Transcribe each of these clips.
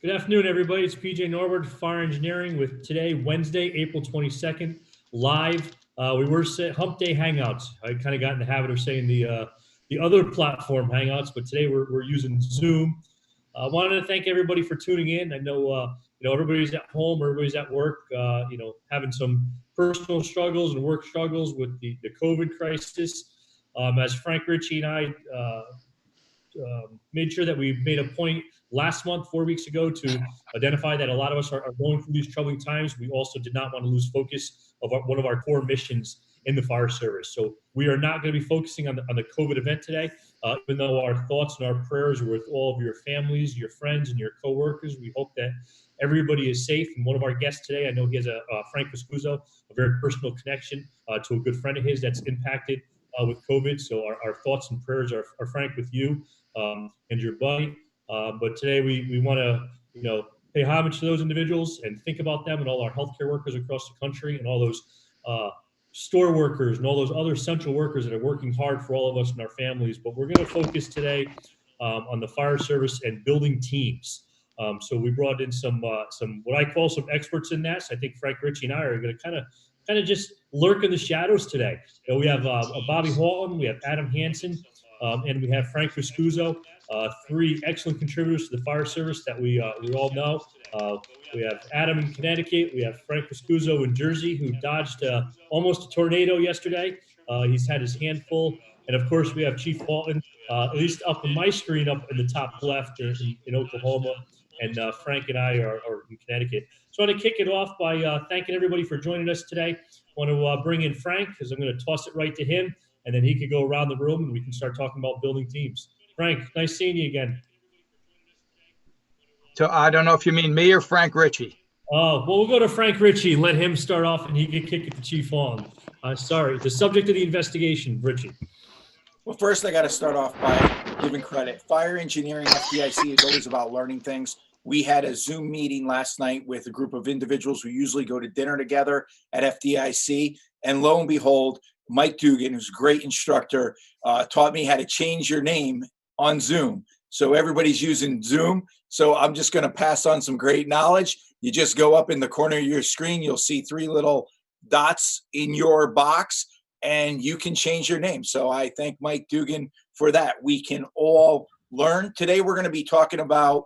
Good afternoon, everybody. It's P.J. Norwood, Fire Engineering, with today, Wednesday, April 22nd, live. We were Humpday Hangouts. I kind of got in the habit of saying the other platform Hangouts, but today we're using Zoom. I wanted to thank everybody for tuning in. I know everybody's at home, everybody's at work, having some personal struggles and work struggles with the COVID crisis. As Frank Ricci and I made sure that we made a point last month, 4 weeks ago, to identify that a lot of us are going through these troubling times. We also did not want to lose focus of one of our core missions in the fire service. So we are not going to be focusing on the COVID event today, even though our thoughts and our prayers are with all of your families, your friends, and your coworkers. We hope that everybody is safe. And one of our guests today, I know he has Frank Viscuso, a very personal connection to a good friend of his that's impacted with COVID. So our thoughts and prayers are Frank, with you and your buddy. But today we want to, pay homage to those individuals and think about them and all our healthcare workers across the country and all those store workers and all those other essential workers that are working hard for all of us and our families. But we're going to focus today on the fire service and building teams. So we brought in some what I call some experts in that. So I think Frank Ricci and I are going to kind of just lurk in the shadows today. We have Bobby Halton, we have Adam Hansen, and we have Frank Viscuso, three excellent contributors to the fire service that we all know. We have Adam in Connecticut. We have Frank Viscuso in Jersey, who dodged almost a tornado yesterday. He's had his hand full. And of course, we have Chief Halton, at least up on my screen, up in the top left in Oklahoma. And Frank and I are in Connecticut. So I want to kick it off by thanking everybody for joining us today. I want to bring in Frank, because I'm going to toss it right to him, and then he could go around the room and we can start talking about building teams. Frank, nice seeing you again. So I don't know if you mean me or Frank Ricci. Oh, well, we'll go to Frank Ricci and let him start off, and he can kick it to Chief Long. Sorry, the subject of the investigation, Ricci. Well, first, I got to start off by giving credit. Fire engineering FDIC is always about learning things. We had a Zoom meeting last night with a group of individuals who usually go to dinner together at FDIC. And lo and behold, Mike Dugan, who's a great instructor, taught me how to change your name on Zoom. So everybody's using Zoom. So I'm just going to pass on some great knowledge. You just go up in the corner of your screen. You'll see three little dots in your box, and you can change your name. So I thank Mike Dugan for that. We can all learn. Today we're going to be talking about,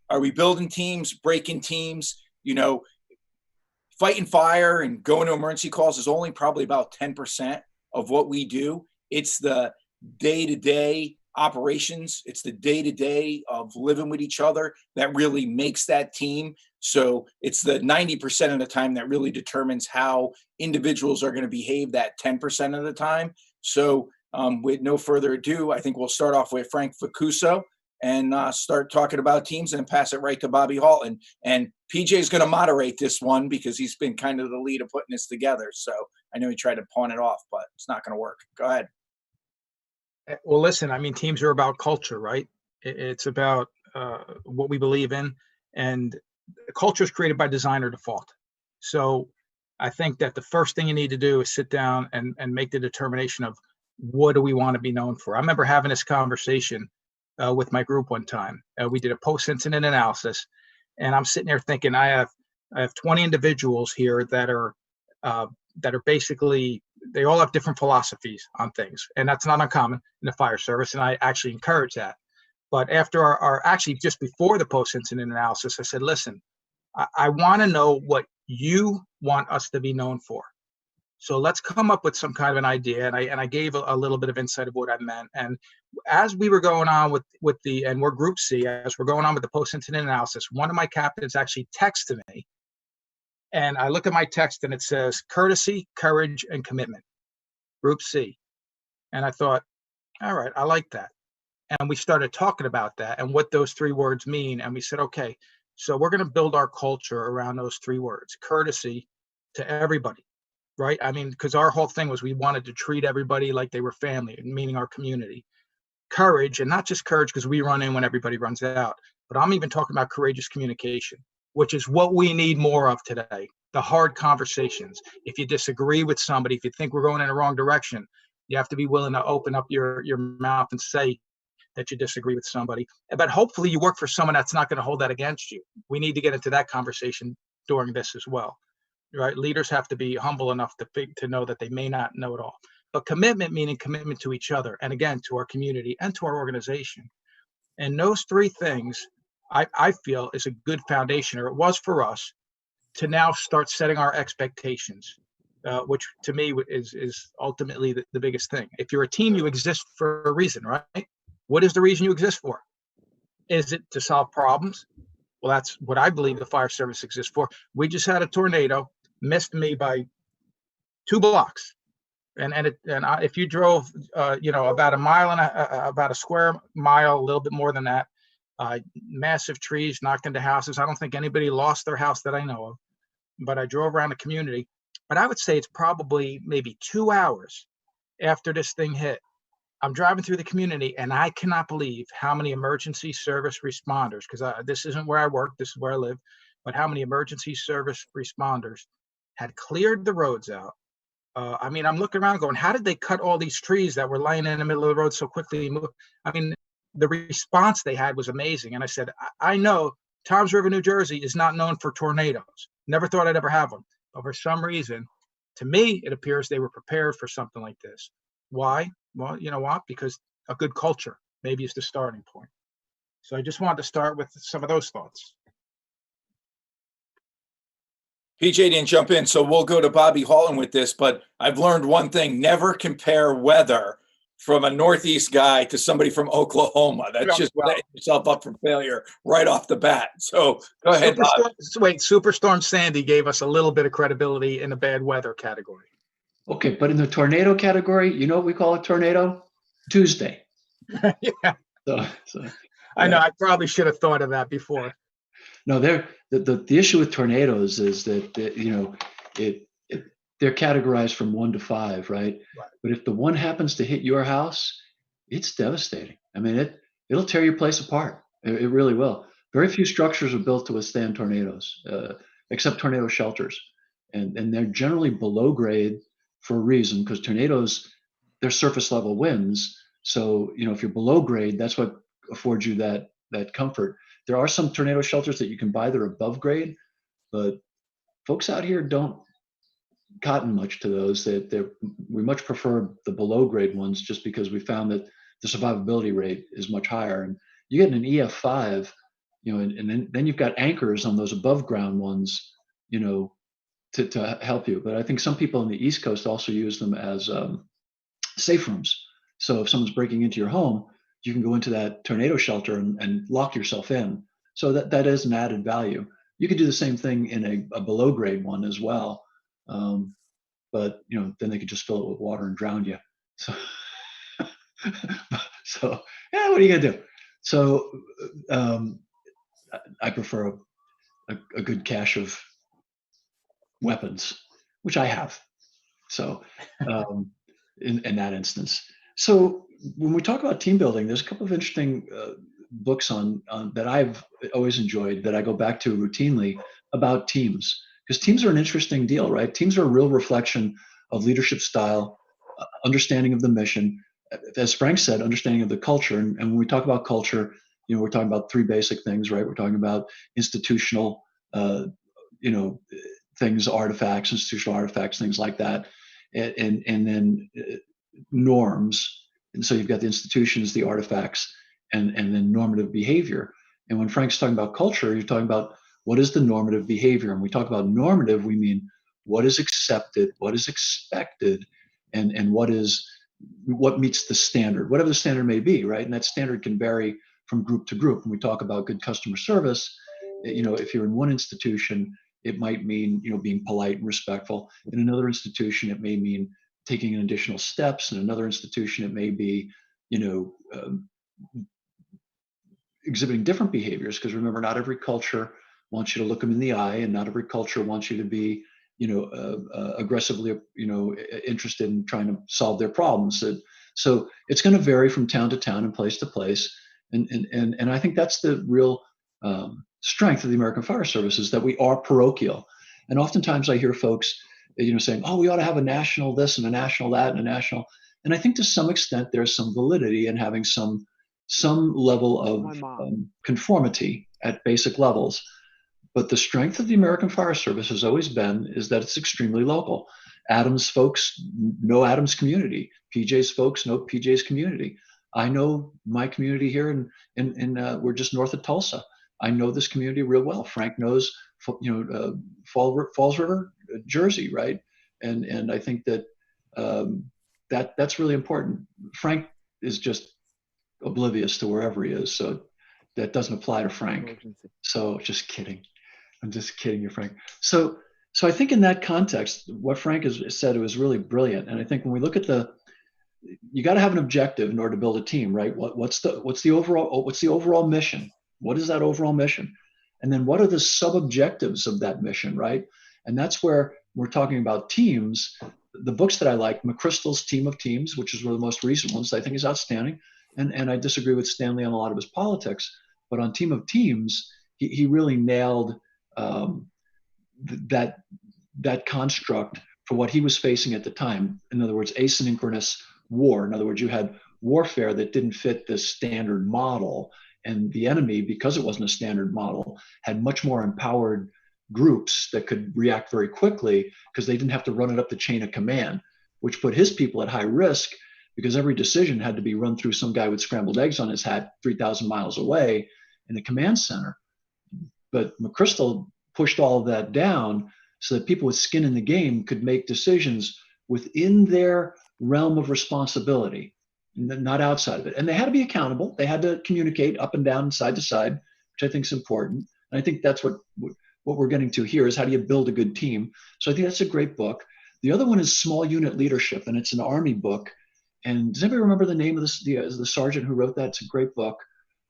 are we building teams, breaking teams? Fighting fire and going to emergency calls is only probably about 10% of what we do. It's the day-to-day operations. It's the day-to-day of living with each other that really makes that team. So it's the 90% of the time that really determines how individuals are going to behave that 10% of the time. So with no further ado, I think we'll start off with Frank Viscuso and start talking about teams and pass it right to Bobby Halton. And PJ is going to moderate this one because he's been kind of the lead of putting this together. So I know he tried to pawn it off, but it's not going to work. Go ahead. Well, listen, I mean, teams are about culture, right? It's about what we believe in, and culture is created by design or default. So I think that the first thing you need to do is sit down and make the determination of what do we want to be known for. I remember having this conversation with my group one time. We did a post-incident analysis, and I'm sitting there thinking, I have 20 individuals here that are basically, they all have different philosophies on things, and that's not uncommon in the fire service, and I actually encourage that. But after our actually just before the post-incident analysis, I said, listen, I want to know what you want us to be known for. So let's come up with some kind of an idea. And I gave a little bit of insight of what I meant. And as we were going on with and we're Group C, as we're going on with the post-incident analysis, one of my captains actually texted me. And I look at my text and it says courtesy, courage, and commitment, Group C. And I thought, all right, I like that. And we started talking about that and what those three words mean. And we said, okay, so we're going to build our culture around those three words: courtesy to everybody, right? I mean, because our whole thing was we wanted to treat everybody like they were family, meaning our community. Courage, and not just courage because we run in when everybody runs out, but I'm even talking about courageous communication, which is what we need more of today. The hard conversations. If you disagree with somebody, if you think we're going in the wrong direction, you have to be willing to open up your mouth and say, that you disagree with somebody, but hopefully you work for someone that's not going to hold that against you. We need to get into that conversation during this as well, right? Leaders have to be humble enough to know that they may not know it all. But commitment, meaning commitment to each other, and again, to our community and to our organization. And those three things, I feel, is a good foundation, or it was for us, to now start setting our expectations, which to me is ultimately the biggest thing. If you're a team, you exist for a reason, right? What is the reason you exist for? Is it to solve problems? Well, that's what I believe the fire service exists for. We just had a tornado, missed me by 2 blocks. If you drove, about a mile and about a square mile, a little bit more than that, massive trees knocked into houses. I don't think anybody lost their house that I know of, but I drove around the community. But I would say it's probably maybe 2 hours after this thing hit. I'm driving through the community, and I cannot believe how many emergency service responders, because this isn't where I work, this is where I live, but how many emergency service responders had cleared the roads out. I'm looking around going, how did they cut all these trees that were laying in the middle of the road so quickly? The response they had was amazing. And I said, I know Toms River, New Jersey is not known for tornadoes. Never thought I'd ever have one. But for some reason, to me, it appears they were prepared for something like this. Why? Well, you know what? Because a good culture maybe is the starting point. So I just wanted to start with some of those thoughts. PJ didn't jump in, so we'll go to Bobby Holland with this, but I've learned one thing: never compare weather from a Northeast guy to somebody from Oklahoma. That's just setting yourself up for failure right off the bat. So go ahead, Bob. Superstorm Sandy gave us a little bit of credibility in the bad weather category. Okay, but in the tornado category, you know what we call a tornado? Tuesday. Yeah. So I know, I probably should have thought of that before. No, the issue with tornadoes is that they're categorized from 1 to 5, right? But if the one happens to hit your house, it's devastating. I mean, it'll tear your place apart. It really will. Very few structures are built to withstand tornadoes, except tornado shelters, and they're generally below grade for a reason, because tornadoes, they're surface level winds. So if you're below grade, that's what affords you that comfort. There are some tornado shelters that you can buy that are above grade, but folks out here don't cotton much to those. We much prefer the below grade ones, just because we found that the survivability rate is much higher. And you get an EF5, and then you've got anchors on those above ground ones, to help you. But I think some people on the East Coast also use them as safe rooms. So if someone's breaking into your home, you can go into that tornado shelter and lock yourself in. So that is an added value. You could do the same thing in a below grade one as well. But then they could just fill it with water and drown you. So, yeah, what are you gonna do? So I prefer a good cache of weapons, which I have. So in that instance. So when we talk about team building, there's a couple of interesting books on that I've always enjoyed, that I go back to routinely, about teams, because teams are an interesting deal, right? Teams are a real reflection of leadership style, understanding of the mission, as Frank said, understanding of the culture. And when we talk about culture, we're talking about 3 basic things, right? We're talking about institutional, things, artifacts, institutional artifacts, things like that, and then norms. And so you've got the institutions, the artifacts, and then normative behavior. And when Frank's talking about culture, you're talking about what is the normative behavior. And we talk about normative, we mean what is accepted, what is expected, and what meets the standard, whatever the standard may be, right? And that standard can vary from group to group. When we talk about good customer service, if you're in one institution, it might mean being polite and respectful. In another institution, it may mean taking additional steps. In another institution, it may be exhibiting different behaviors, because remember, not every culture wants you to look them in the eye, and not every culture wants you to be aggressively interested in trying to solve their problems. So it's going to vary from town to town and place to place, and I think that's the real strength of the American Fire Service, is that we are parochial. And oftentimes I hear folks saying, oh, we ought to have a national this and a national that and a national, and I think to some extent there's some validity in having some some level of conformity at basic levels. But the strength of the American Fire Service has always been is that it's extremely local. Adams folks know Adams community. PJ's folks know PJ's community. I know my community here we're just north of Tulsa. I know this community real well. Frank knows, Falls River, Jersey, right? And I think that that's really important. Frank is just oblivious to wherever he is, so that doesn't apply to Frank. So just kidding. I'm just kidding you, Frank. So I think in that context, what Frank has said was really brilliant. And I think when we look at you got to have an objective in order to build a team, right? What's the overall mission? What is that overall mission? And then what are the sub-objectives of that mission, right? And that's where we're talking about teams. The books that I like, McChrystal's Team of Teams, which is one of the most recent ones, I think is outstanding. And I disagree with Stanley on a lot of his politics, but on Team of Teams, he really nailed that construct for what he was facing at the time. In other words, asynchronous war. In other words, you had warfare that didn't fit the standard model, and the enemy, because it wasn't a standard model, had much more empowered groups that could react very quickly because they didn't have to run it up the chain of command, which put his people at high risk because every decision had to be run through some guy with scrambled eggs on his hat 3,000 miles away in the command center. But McChrystal pushed all of that down so that people with skin in the game could make decisions within their realm of responsibility, not outside of it. And they had to be accountable. They had to communicate up and down, side to side, which I think is important. And I think that's what we're getting to here is how do you build a good team? So I think that's a great book. The other one is Small Unit Leadership, and it's an Army book. And does anybody remember the name of the sergeant who wrote that? It's a great book.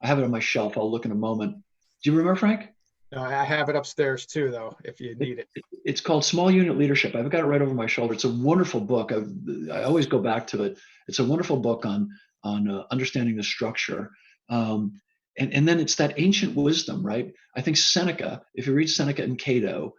I have it on my shelf. I'll look in a moment. Do you remember, Frank? No, I have it upstairs too, though, if you need it. It's called Small Unit Leadership. I've got it right over my shoulder. It's a wonderful book. I always go back to it. It's a wonderful book on understanding the structure. And then it's that ancient wisdom, right? I think Seneca, if you read Seneca and Cato,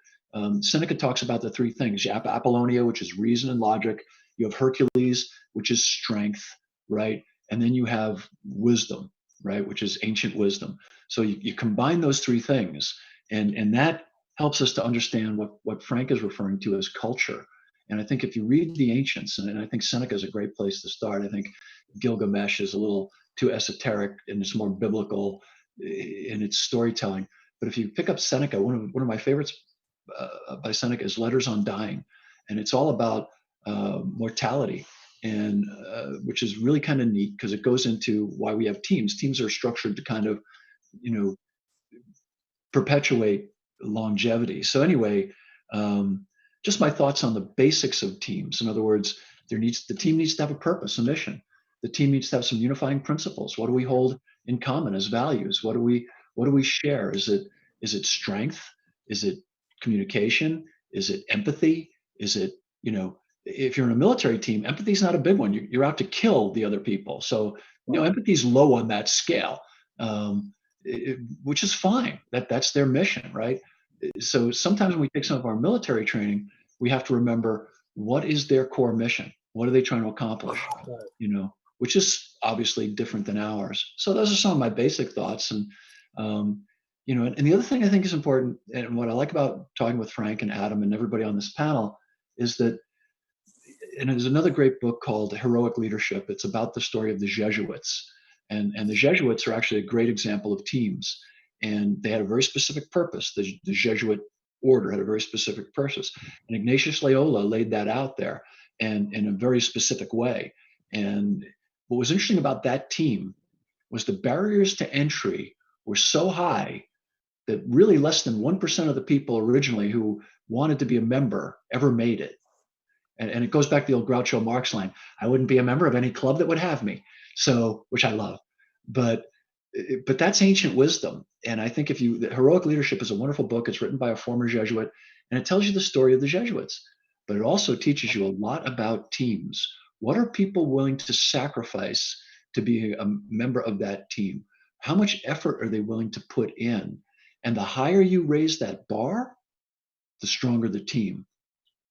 Seneca talks about the three things. You have Apollonia, which is reason and logic. You have Hercules, which is strength, right? And then you have wisdom, right? Which is ancient wisdom. So you combine those three things, and that helps us to understand what Frank is referring to as culture. And I think if you read the ancients, and I think Seneca is a great place to start. I think Gilgamesh is a little too esoteric and it's more biblical in its storytelling. But if you pick up Seneca, one of my favorites by Seneca is Letters on Dying, and it's all about mortality, and which is really kind of neat because it goes into why we have teams. Teams are structured to kind of, perpetuate longevity. So anyway, just my thoughts on the basics of teams. In other words, the team needs to have a purpose, a mission. The team needs to have some unifying principles. What do we hold in common as values? What do we share? Is it strength? Is it communication? Is it empathy? Is it, if you're in a military team, empathy is not a big one. You're out to kill the other people. So, empathy is low on that scale, which is fine. That's their mission, right? So sometimes when we take some of our military training, we have to remember what is their core mission? What are they trying to accomplish? Which is obviously different than ours. So those are some of my basic thoughts. And, and the other thing I think is important, and what I like about talking with Frank and Adam and everybody on this panel is that, and there's another great book called Heroic Leadership. It's about the story of the Jesuits. And the Jesuits are actually a great example of teams. And they had a very specific purpose. The Jesuit order had a very specific purpose. And Ignatius Loyola laid that out there and in a very specific way. And what was interesting about that team was the barriers to entry were so high that really less than 1% of the people originally who wanted to be a member ever made it. And it goes back to the old Groucho Marx line, I wouldn't be a member of any club that would have me. So, which I love. But that's ancient wisdom. And I think Heroic Leadership is a wonderful book. It's written by a former Jesuit, and it tells you the story of the Jesuits. But it also teaches you a lot about teams. What are people willing to sacrifice to be a member of that team? How much effort are they willing to put in? And the higher you raise that bar, the stronger the team.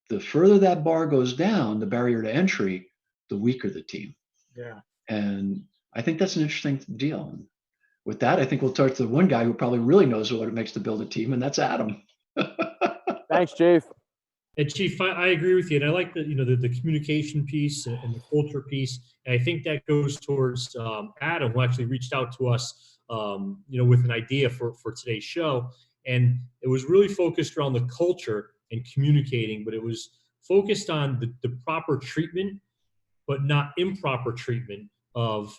The further that bar goes down, the barrier to entry, the weaker the team. Yeah. And I think that's an interesting deal. And with that, I think we'll talk to the one guy who probably really knows what it makes to build a team, and that's Adam. Thanks, Chief. And Chief, I agree with you, and I like the communication piece and the culture piece. And I think that goes towards Adam, who actually reached out to us, with an idea for today's show, and it was really focused around the culture and communicating, but it was focused on the proper treatment, but not improper treatment of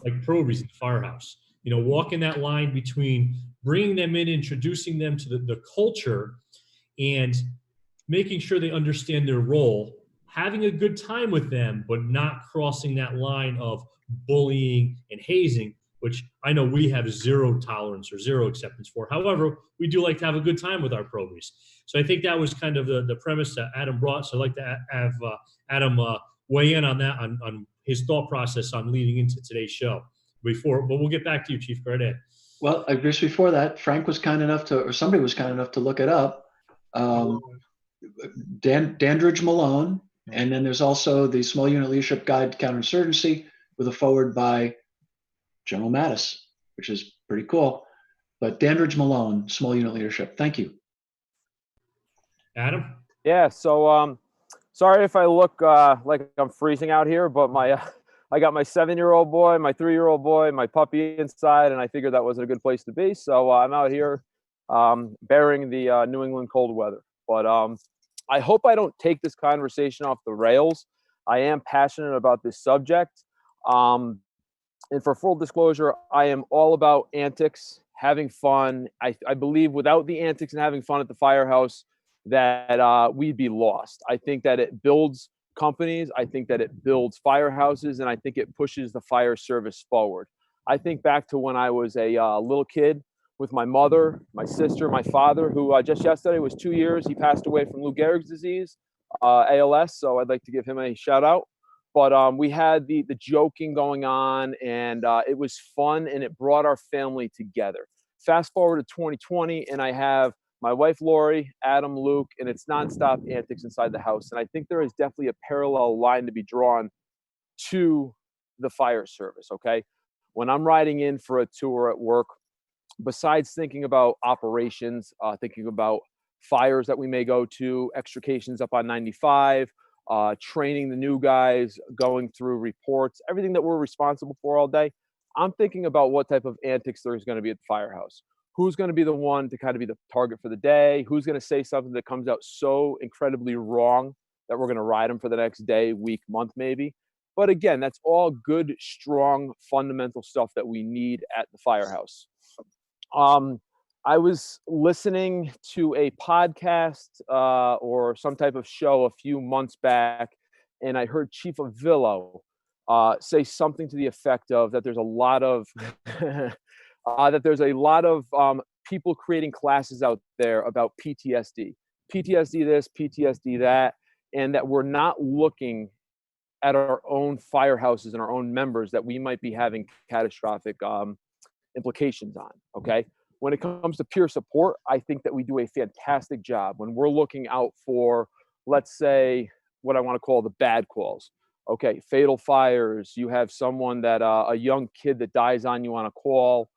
like probies in the firehouse. Walking that line between bringing them in, introducing them to the culture, and making sure they understand their role, having a good time with them, but not crossing that line of bullying and hazing, which I know we have zero tolerance or zero acceptance for. However, we do like to have a good time with our probies. So I think that was kind of the premise that Adam brought. So I'd like to have Adam weigh in on that, on his thought process on leading into today's show. But we'll get back to you, Chief. Go right ahead. Well, I guess before that, Frank was kind enough to, or somebody was kind enough to look it up. Dandridge Malone, and then there's also the Small Unit Leadership Guide to Counterinsurgency with a foreword by General Mattis, which is pretty cool. But Dandridge Malone, Small Unit Leadership. Thank you. Adam? Yeah, so sorry if I look like I'm freezing out here, but I got my 7-year-old boy, my 3-year-old boy, my puppy inside, and I figured that wasn't a good place to be. So I'm out here bearing the New England cold weather. But I hope I don't take this conversation off the rails. I am passionate about this subject. And for full disclosure, I am all about antics, having fun. I believe without the antics and having fun at the firehouse, that we'd be lost. I think that it builds companies. I think that it builds firehouses, and I think it pushes the fire service forward. I think back to when I was a little kid with my mother, my sister, my father, who just yesterday was 2 years. He passed away from Lou Gehrig's disease, ALS. So I'd like to give him a shout out. But we had the joking going on, and it was fun, and it brought our family together. Fast forward to 2020, and I have my wife, Lori, Adam, Luke, and it's nonstop antics inside the house. And I think there is definitely a parallel line to be drawn to the fire service, okay? When I'm riding in for a tour at work, besides thinking about operations, thinking about fires that we may go to, extrications up on 95, training the new guys, going through reports, everything that we're responsible for all day, I'm thinking about what type of antics there's going to be at the firehouse. Who's going to be the one to kind of be the target for the day? Who's going to say something that comes out so incredibly wrong that we're going to ride them for the next day, week, month, maybe? But again, that's all good, strong, fundamental stuff that we need at the firehouse. I was listening to a podcast or some type of show a few months back, and I heard Chief Avillo say something to the effect of that there's a lot of people creating classes out there about PTSD this, PTSD that, and that we're not looking at our own firehouses and our own members that we might be having catastrophic implications on, okay? When it comes to peer support, I think that we do a fantastic job when we're looking out for, let's say, what I want to call the bad calls. Okay, fatal fires, you have someone that, a young kid that dies on you on a call,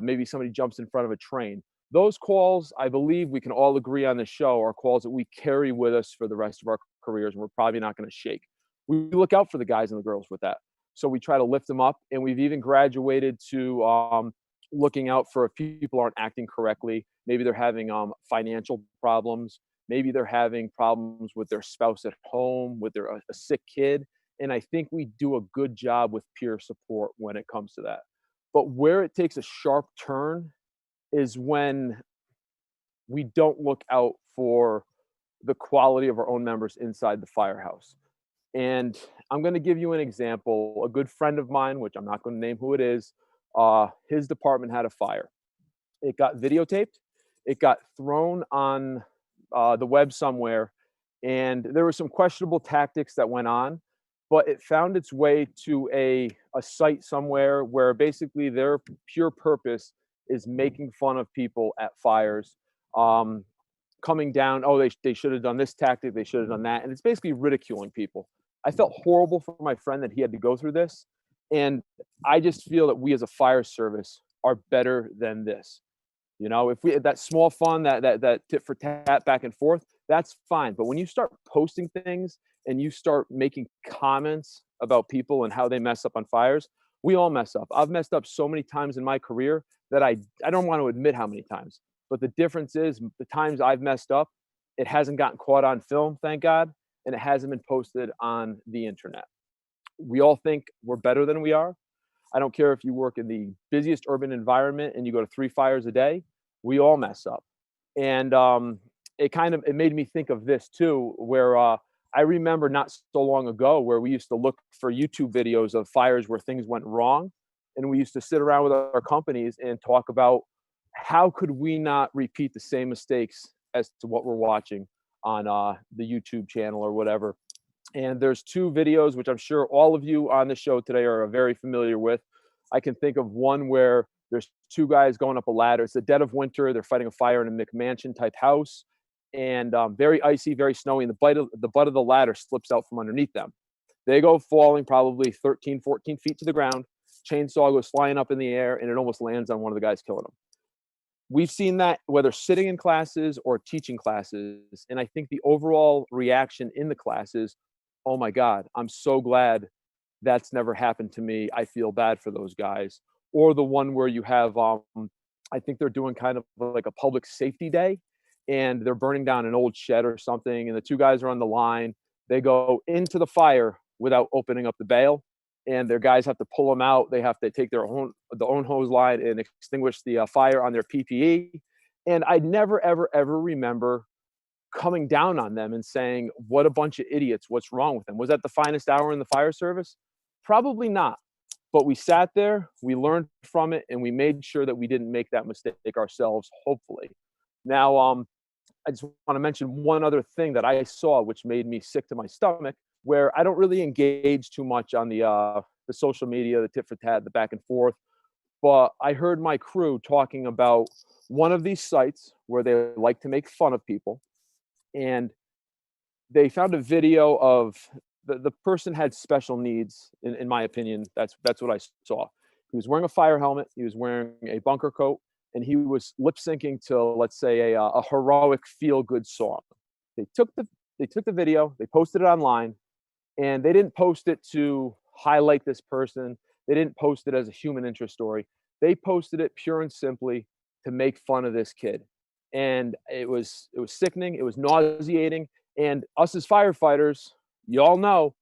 maybe somebody jumps in front of a train. Those calls, I believe we can all agree on the show, are calls that we carry with us for the rest of our careers, and we're probably not going to shake. We look out for the guys and the girls with that. So we try to lift them up, and we've even graduated to looking out for if people aren't acting correctly. Maybe they're having financial problems. Maybe they're having problems with their spouse at home, with a sick kid. And I think we do a good job with peer support when it comes to that. But where it takes a sharp turn is when we don't look out for the quality of our own members inside the firehouse. And I'm going to give you an example. A good friend of mine, which I'm not going to name who it is, his department had a fire. It got videotaped. It got thrown on the web somewhere. And there were some questionable tactics that went on, but it found its way to a site somewhere where basically their pure purpose is making fun of people at fires, coming down, oh, they should have done this tactic, they should have done that. And it's basically ridiculing people. I felt horrible for my friend that he had to go through this. And I just feel that we as a fire service are better than this. You know, if we that small fun, that tit for tat back and forth, that's fine. But when you start posting things and you start making comments about people and how they mess up on fires, we all mess up. I've messed up so many times in my career that I don't want to admit how many times. But the difference is the times I've messed up, it hasn't gotten caught on film, thank God, and it hasn't been posted on the internet. We all think we're better than we are. I don't care if you work in the busiest urban environment and you go to 3 fires a day, we all mess up. And it made me think of this too, where I remember not so long ago where we used to look for YouTube videos of fires where things went wrong. And we used to sit around with our companies and talk about how could we not repeat the same mistakes as to what we're watching on the YouTube channel or whatever. And there's 2 videos, which I'm sure all of you on the show today are very familiar with. I can think of one where there's 2 guys going up a ladder. It's the dead of winter. They're fighting a fire in a McMansion type house, and very icy, very snowy. And the butt of the ladder slips out from underneath them. They go falling probably 13, 14 feet to the ground. Chainsaw goes flying up in the air, and it almost lands on one of the guys, killing them. We've seen that whether sitting in classes or teaching classes. And I think the overall reaction in the classes, oh my God, I'm so glad that's never happened to me. I feel bad for those guys. Or the one where you have, I think they're doing kind of like a public safety day, and they're burning down an old shed or something. And the 2 guys are on the line. They go into the fire without opening up the bail, and their guys have to pull them out. They have to take their own hose line and extinguish the fire on their PPE. And I never, ever, ever remember coming down on them and saying, what a bunch of idiots, what's wrong with them? Was that the finest hour in the fire service? Probably not. But we sat there, we learned from it, and we made sure that we didn't make that mistake ourselves, hopefully. Now, I just want to mention one other thing that I saw, which made me sick to my stomach, where I don't really engage too much on the social media, the tit for tat, the back and forth. But I heard my crew talking about one of these sites where they like to make fun of people. And they found a video of the person had special needs, in my opinion. That's what I saw. He was wearing a fire helmet. He was wearing a bunker coat, and he was lip syncing to, let's say, a heroic feel good song. They took the video, they posted it online, and they didn't post it to highlight this person. They didn't post it as a human interest story. They posted it pure and simply to make fun of this kid. And it was sickening. It was nauseating. And us as firefighters, you all know,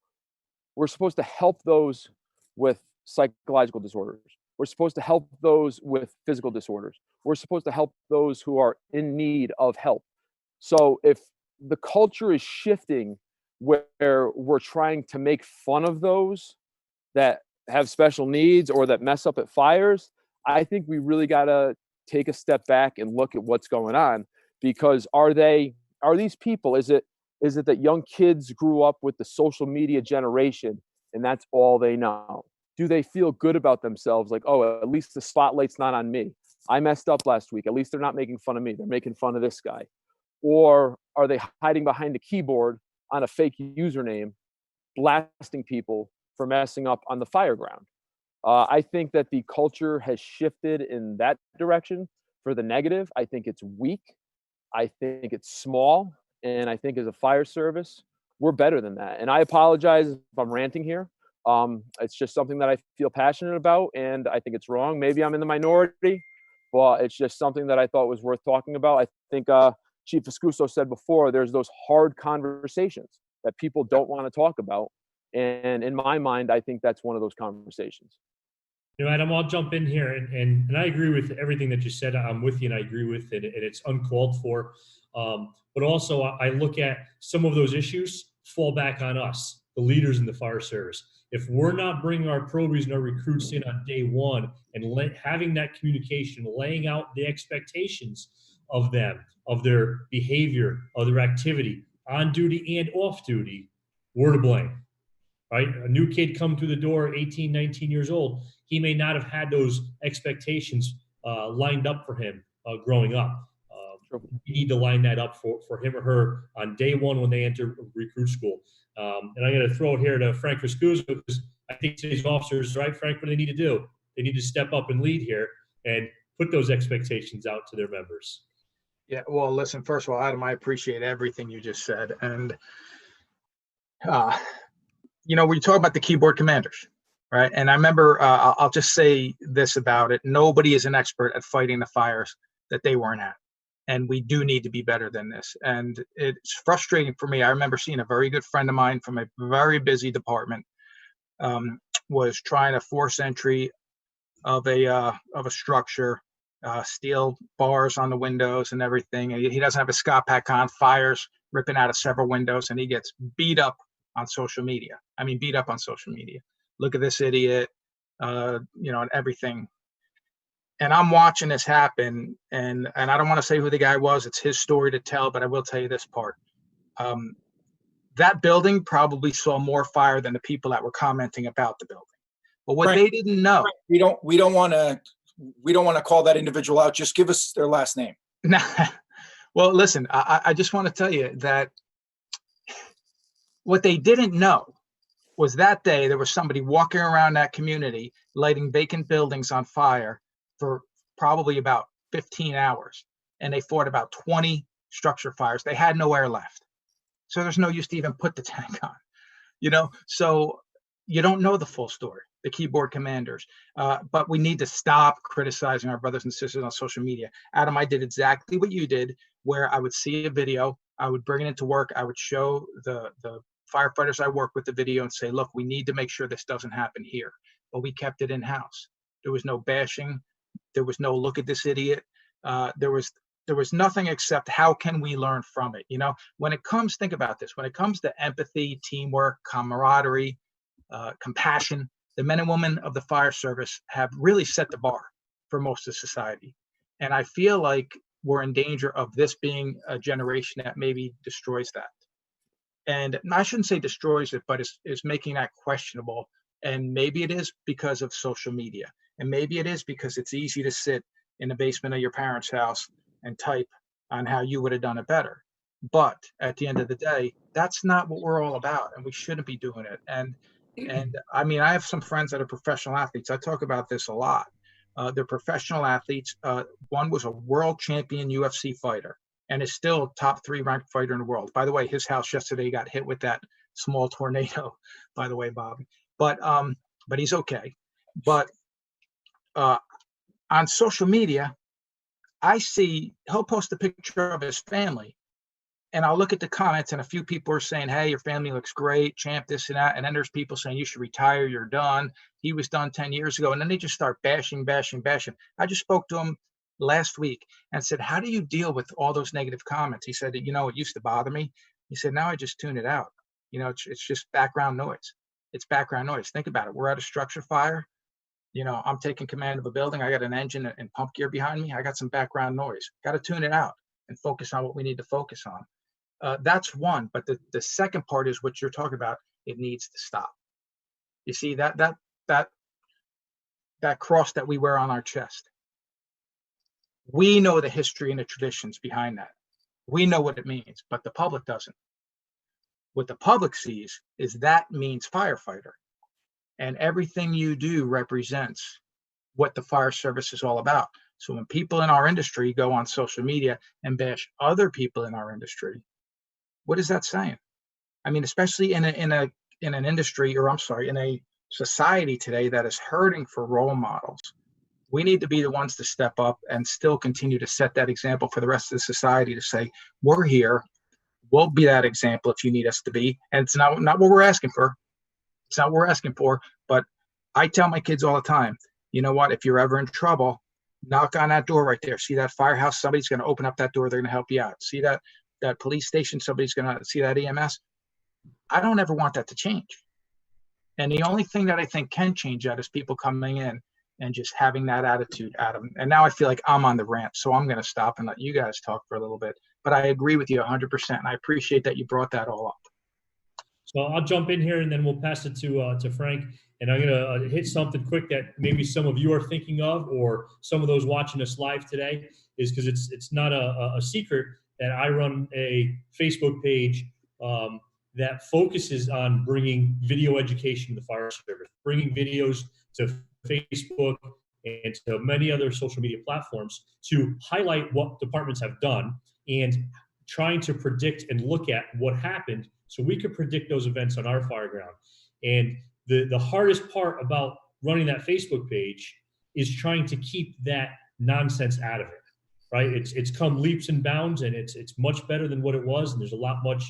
we're supposed to help those with psychological disorders. We're supposed to help those with physical disorders. We're supposed to help those who are in need of help. So if the culture is shifting where we're trying to make fun of those that have special needs or that mess up at fires, I think we really got to take a step back and look at what's going on. Because are these people, is it that young kids grew up with the social media generation and that's all they know? Do they feel good about themselves? Like, oh, at least the spotlight's not on me. I messed up last week. At least they're not making fun of me. They're making fun of this guy. Or are they hiding behind a keyboard on a fake username, blasting people for messing up on the fire ground? I think that the culture has shifted in that direction for the negative. I think it's weak. I think it's small. And I think as a fire service, we're better than that. And I apologize if I'm ranting here. It's just something that I feel passionate about, and I think it's wrong. Maybe I'm in the minority, but it's just something that I thought was worth talking about. I think Chief Viscuso said before, there's those hard conversations that people don't want to talk about. And in my mind, I think that's one of those conversations. You know, Adam, I'll jump in here, and I agree with everything that you said. I'm with you, and I agree with it, and it's uncalled for. But also, I look at some of those issues fall back on us, the leaders in the fire service. If we're not bringing our probies and our recruits in on day one and having that communication, laying out the expectations of them, of their behavior, of their activity, on duty and off duty, we're to blame. Right? A new kid come through the door, 18, 19 years old, he may not have had those expectations lined up for him growing up. You need to line that up for him or her on day one when they enter recruit school. And I'm going to throw it here to Frank Viscuso, because I think today's officers, right, Frank, what do they need to do? They need to step up and lead here and put those expectations out to their members. Yeah, well, listen, first of all, Adam, I appreciate everything you just said. And, we talk about the keyboard commanders, right? And I remember, I'll just say this about it. Nobody is an expert at fighting the fires that they weren't at. And we do need to be better than this. And it's frustrating for me. I remember seeing a very good friend of mine from a very busy department was trying to force entry of a structure, steel bars on the windows and everything. He doesn't have a Scott pack on, fires ripping out of several windows, and he gets beat up on social media. I mean, beat up on social media. Look at this idiot, and everything. And I'm watching this happen, and I don't want to say who the guy was. It's his story to tell, but I will tell you this part. That building probably saw more fire than the people that were commenting about the building. But what they didn't know, we don't want to call that individual out. Just give us their last name. Well, listen, I just want to tell you that what they didn't know was that day there was somebody walking around that community lighting vacant buildings on fire for probably about 15 hours. And they fought about 20 structure fires. They had no air left. So there's no use to even put the tank on, So you don't know the full story, the keyboard commanders. But we need to stop criticizing our brothers and sisters on social media. Adam, I did exactly what you did, where I would see a video, I would bring it into work, I would show the firefighters I work with the video and say, look, we need to make sure this doesn't happen here. But we kept it in-house. There was no bashing. There was no look at this idiot. There was nothing except how can we learn from it? When it comes, think about this, when it comes to empathy, teamwork, camaraderie, compassion, the men and women of the fire service have really set the bar for most of society. And I feel like we're in danger of this being a generation that maybe destroys that. And I shouldn't say destroys it, but is making that questionable. And maybe it is because of social media. And maybe it is because it's easy to sit in the basement of your parents' house and type on how you would have done it better. But at the end of the day, that's not what we're all about, and we shouldn't be doing it. And I mean, I have some friends that are professional athletes. I talk about this a lot. They're professional athletes. One was a world champion UFC fighter and is still a top 3 ranked fighter in the world. By the way, his house yesterday got hit with that small tornado, by the way, Bobby. But he's okay. But on social media, I see he'll post a picture of his family, and I'll look at the comments, and a few people are saying, hey, your family looks great, champ, this and that. And then there's people saying you should retire, you're done. He was done 10 years ago. And then they just start bashing. I just spoke to him last week and said, how do you deal with all those negative comments? He said, it used to bother me. He said, now I just tune it out. It's just background noise. It's background noise. Think about it. We're at a structure fire. I'm taking command of a building. I got an engine and pump gear behind me. I got some background noise. Got to tune it out and focus on what we need to focus on. That's one. But the second part is what you're talking about. It needs to stop. You see that cross that we wear on our chest. We know the history and the traditions behind that. We know what it means, but the public doesn't. What the public sees is that means firefighter. And everything you do represents what the fire service is all about. So when people in our industry go on social media and bash other people in our industry, what is that saying? I mean, especially in an industry, or I'm sorry, in a society today that is hurting for role models. We need to be the ones to step up and still continue to set that example for the rest of the society to say, we're here. We'll be that example if you need us to be. And it's not what we're asking for. It's not what we're asking for. But I tell my kids all the time, you know what? If you're ever in trouble, knock on that door right there. See that firehouse? Somebody's going to open up that door. They're going to help you out. See that police station? Somebody's going to see that EMS. I don't ever want that to change. And the only thing that I think can change that is people coming in and just having that attitude, Adam. And now I feel like I'm on the rant, so I'm going to stop and let you guys talk for a little bit. But I agree with you 100%, and I appreciate that you brought that all up. So I'll jump in here, and then we'll pass it to Frank. And I'm going to hit something quick that maybe some of you are thinking of, or some of those watching us live today, is because it's not a secret that I run a Facebook page that focuses on bringing video education to the fire service, bringing videos to Facebook and to many other social media platforms to highlight what departments have done and trying to predict and look at what happened so we could predict those events on our fire ground. And the hardest part about running that Facebook page is trying to keep that nonsense out of it, right? It's come leaps and bounds, and it's much better than what it was, and there's a lot much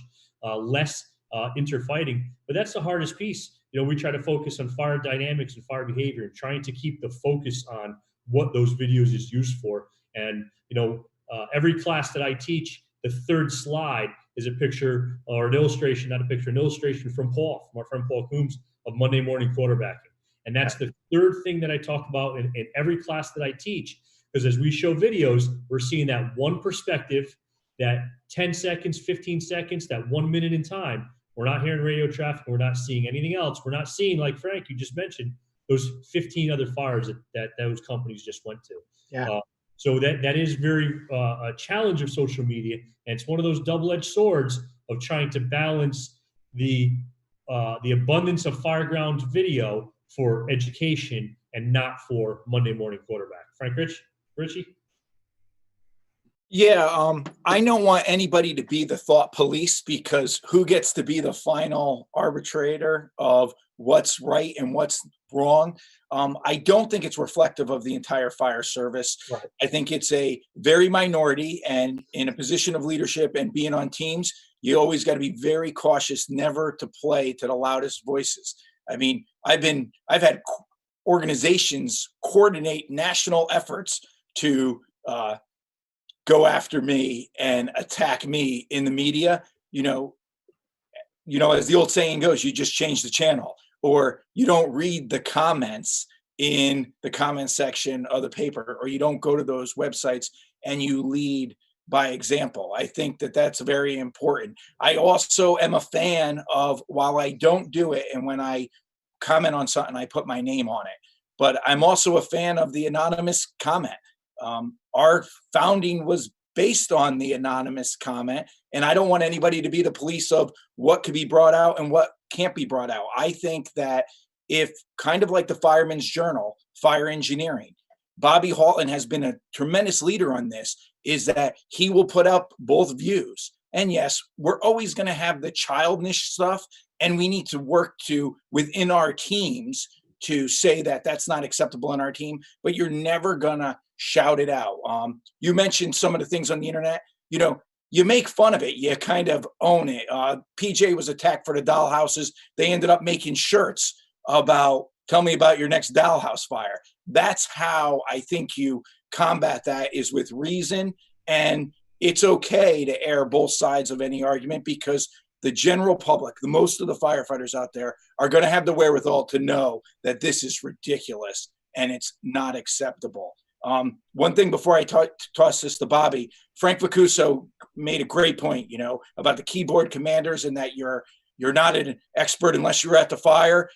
less interfighting. But that's the hardest piece. You know, we try to focus on fire dynamics and fire behavior, and trying to keep the focus on what those videos is used for. And you know, every class that I teach, the third slide is a picture or an illustration, not a picture, an illustration from Paul, from our friend Paul Coombs, of Monday morning quarterbacking. And that's the third thing that I talk about in every class that I teach, because as we show videos, we're seeing that one perspective, that 10 seconds, 15 seconds, that 1 minute in time. We're not hearing radio traffic. We're not seeing anything else. We're not seeing, like Frank, you just mentioned, those 15 other fires that those companies just went to. Yeah. So that is very a challenge of social media, and it's one of those double-edged swords of trying to balance the abundance of fireground video for education and not for Monday morning quarterback. Frank, Richie? Yeah, I don't want anybody to be the thought police, because who gets to be the final arbitrator of what's right and what's wrong? I don't think it's reflective of the entire fire service. Right. I think it's a very minority, and in a position of leadership and being on teams, you always got to be very cautious never to play to the loudest voices. I mean, I've had organizations coordinate national efforts to go after me and attack me in the media. You know, as the old saying goes, you just change the channel, or you don't read the comments in the comment section of the paper, or you don't go to those websites and you lead by example. I think that that's very important. I also am a fan of, while I don't do it, and when I comment on something, I put my name on it, but I'm also a fan of the anonymous comment. Our founding was based on the anonymous comment, and I don't want anybody to be the police of what could be brought out and what can't be brought out. I think that if, kind of like the Fireman's Journal, fire engineering, Bobby Halton has been a tremendous leader on this, is that he will put up both views. And yes, we're always going to have the childish stuff, and we need to work to, within our teams, to say that that's not acceptable in our team, but you're never going to shout it out. You mentioned some of the things on the internet. You know, you make fun of it. You kind of own it. PJ was attacked for the dollhouses. They ended up making shirts about, tell me about your next dollhouse fire. That's how I think you combat that, is with reason. And it's okay to air both sides of any argument, because the general public, the most of the firefighters out there, are going to have the wherewithal to know that this is ridiculous and it's not acceptable. One thing before I toss this to Bobby, Frank Viscuso made a great point, you know, about the keyboard commanders, and that you're not an expert unless you're at the fire.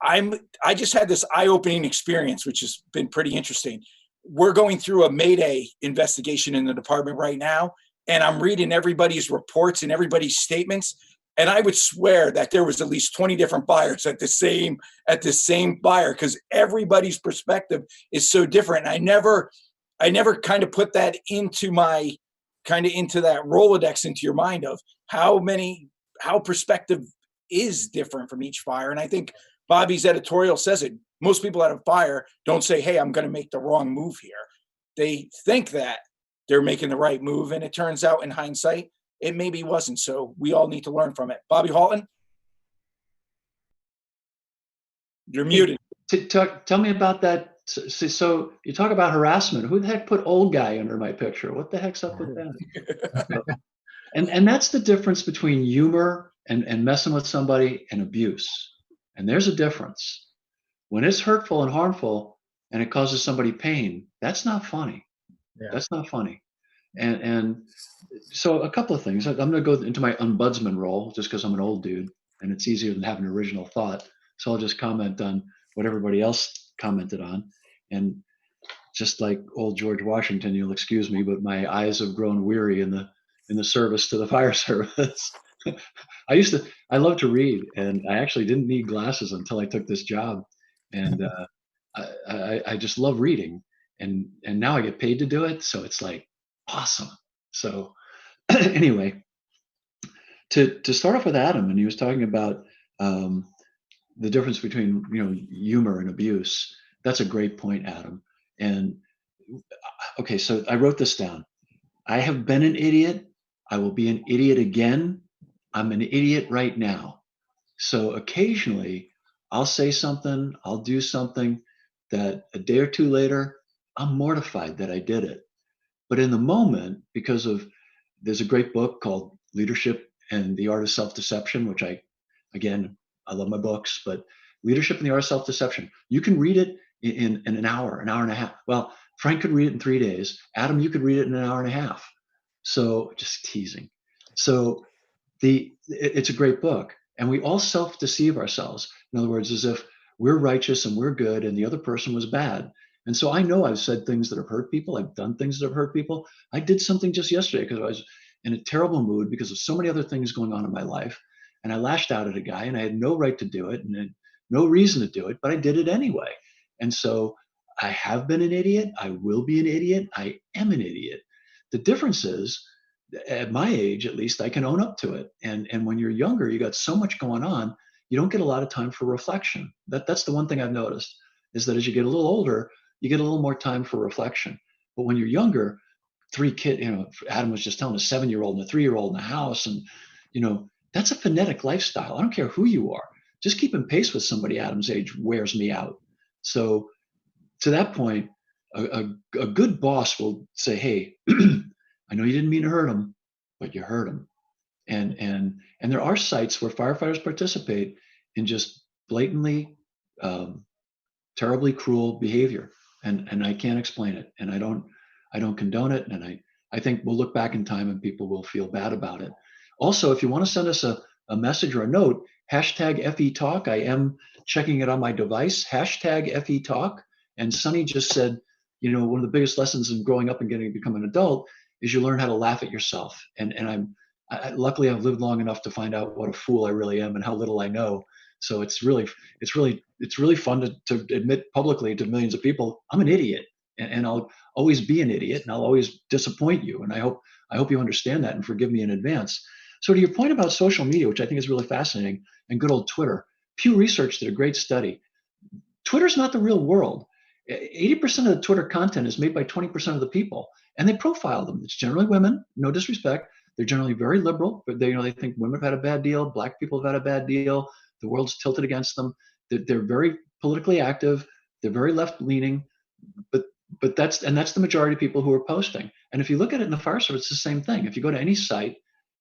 I just had this eye-opening experience, which has been pretty interesting. We're going through a Mayday investigation in the department right now, and I'm reading everybody's reports and everybody's statements, and I would swear that there was at least 20 different fires at the same fire, because everybody's perspective is so different. I never kind of put that into my into that Rolodex into your mind of how perspective is different from each fire. And I think Bobby's editorial says it. Most people at a fire don't say, hey, I'm going to make the wrong move here. They think that they're making the right move, and it turns out in hindsight, it maybe wasn't. So we all need to learn from it. Bobby Halton? You're muted. Tell me about that. So you talk about harassment. Who the heck put old guy under my picture? What the heck's up with that? And that's the difference between humor and messing with somebody and abuse. And there's a difference. When it's hurtful and harmful and it causes somebody pain, that's not funny. Yeah. That's not funny. And so a couple of things. I'm going to go into my ombudsman role just because I'm an old dude and it's easier than having an original thought. So I'll just comment on what everybody else commented on. And just like old George Washington, you'll excuse me, but my eyes have grown weary in the service to the fire service. I love to read, and I actually didn't need glasses until I took this job. And I just love reading, and now I get paid to do it. So it's like awesome. So anyway, to start off with Adam, and he was talking about the difference between humor and abuse. That's a great point, Adam. And okay, so I wrote this down. I have been an idiot. I will be an idiot again. I'm an idiot right now. So occasionally I'll say something, I'll do something that a day or two later, I'm mortified that I did it. But in the moment, there's a great book called Leadership and the Art of Self-Deception, which I love my books, but Leadership and the Art of Self-Deception, you can read it in an hour and a half. Well, Frank could read it in 3 days. Adam, you could read it in an hour and a half. So just teasing. So it's a great book, and we all self-deceive ourselves. In other words, as if we're righteous and we're good and the other person was bad. And so I know I've said things that have hurt people. I've done things that have hurt people. I did something just yesterday because I was in a terrible mood because of so many other things going on in my life. And I lashed out at a guy, and I had no right to do it and had no reason to do it, but I did it anyway. And so I have been an idiot. I will be an idiot. I am an idiot. The difference is, at my age, at least, I can own up to it. And when you're younger, you got so much going on, you don't get a lot of time for reflection. That's the one thing I've noticed, is that as you get a little older, you get a little more time for reflection. But when you're younger, 3 kids, Adam was just telling a 7-year-old and a 3-year-old in the house, and that's a frenetic lifestyle. I don't care who you are. Just keeping pace with somebody Adam's age wears me out. So to that point, a good boss will say, hey, I know you didn't mean to hurt him, but you hurt him. And there are sites where firefighters participate in just blatantly, terribly cruel behavior. And I can't explain it. And I don't condone it. And I think we'll look back in time and people will feel bad about it. Also, if you want to send us a message or a note, #FETalk. I am checking it on my device, #FETalk. And Sonny just said, one of the biggest lessons in growing up and getting to become an adult is you learn how to laugh at yourself. And luckily I've lived long enough to find out what a fool I really am and how little I know. So it's really fun to admit publicly to millions of people, I'm an idiot, and I'll always be an idiot, and I'll always disappoint you. And I hope you understand that and forgive me in advance. So to your point about social media, which I think is really fascinating, and good old Twitter, Pew Research did a great study. Twitter's not the real world. 80% of the Twitter content is made by 20% of the people, and they profile them. It's generally women, no disrespect. They're generally very liberal, but they think women have had a bad deal, black people have had a bad deal, the world's tilted against them. They're very politically active. They're very left-leaning, but that's the majority of people who are posting. And if you look at it in the fire service, it's the same thing. If you go to any site,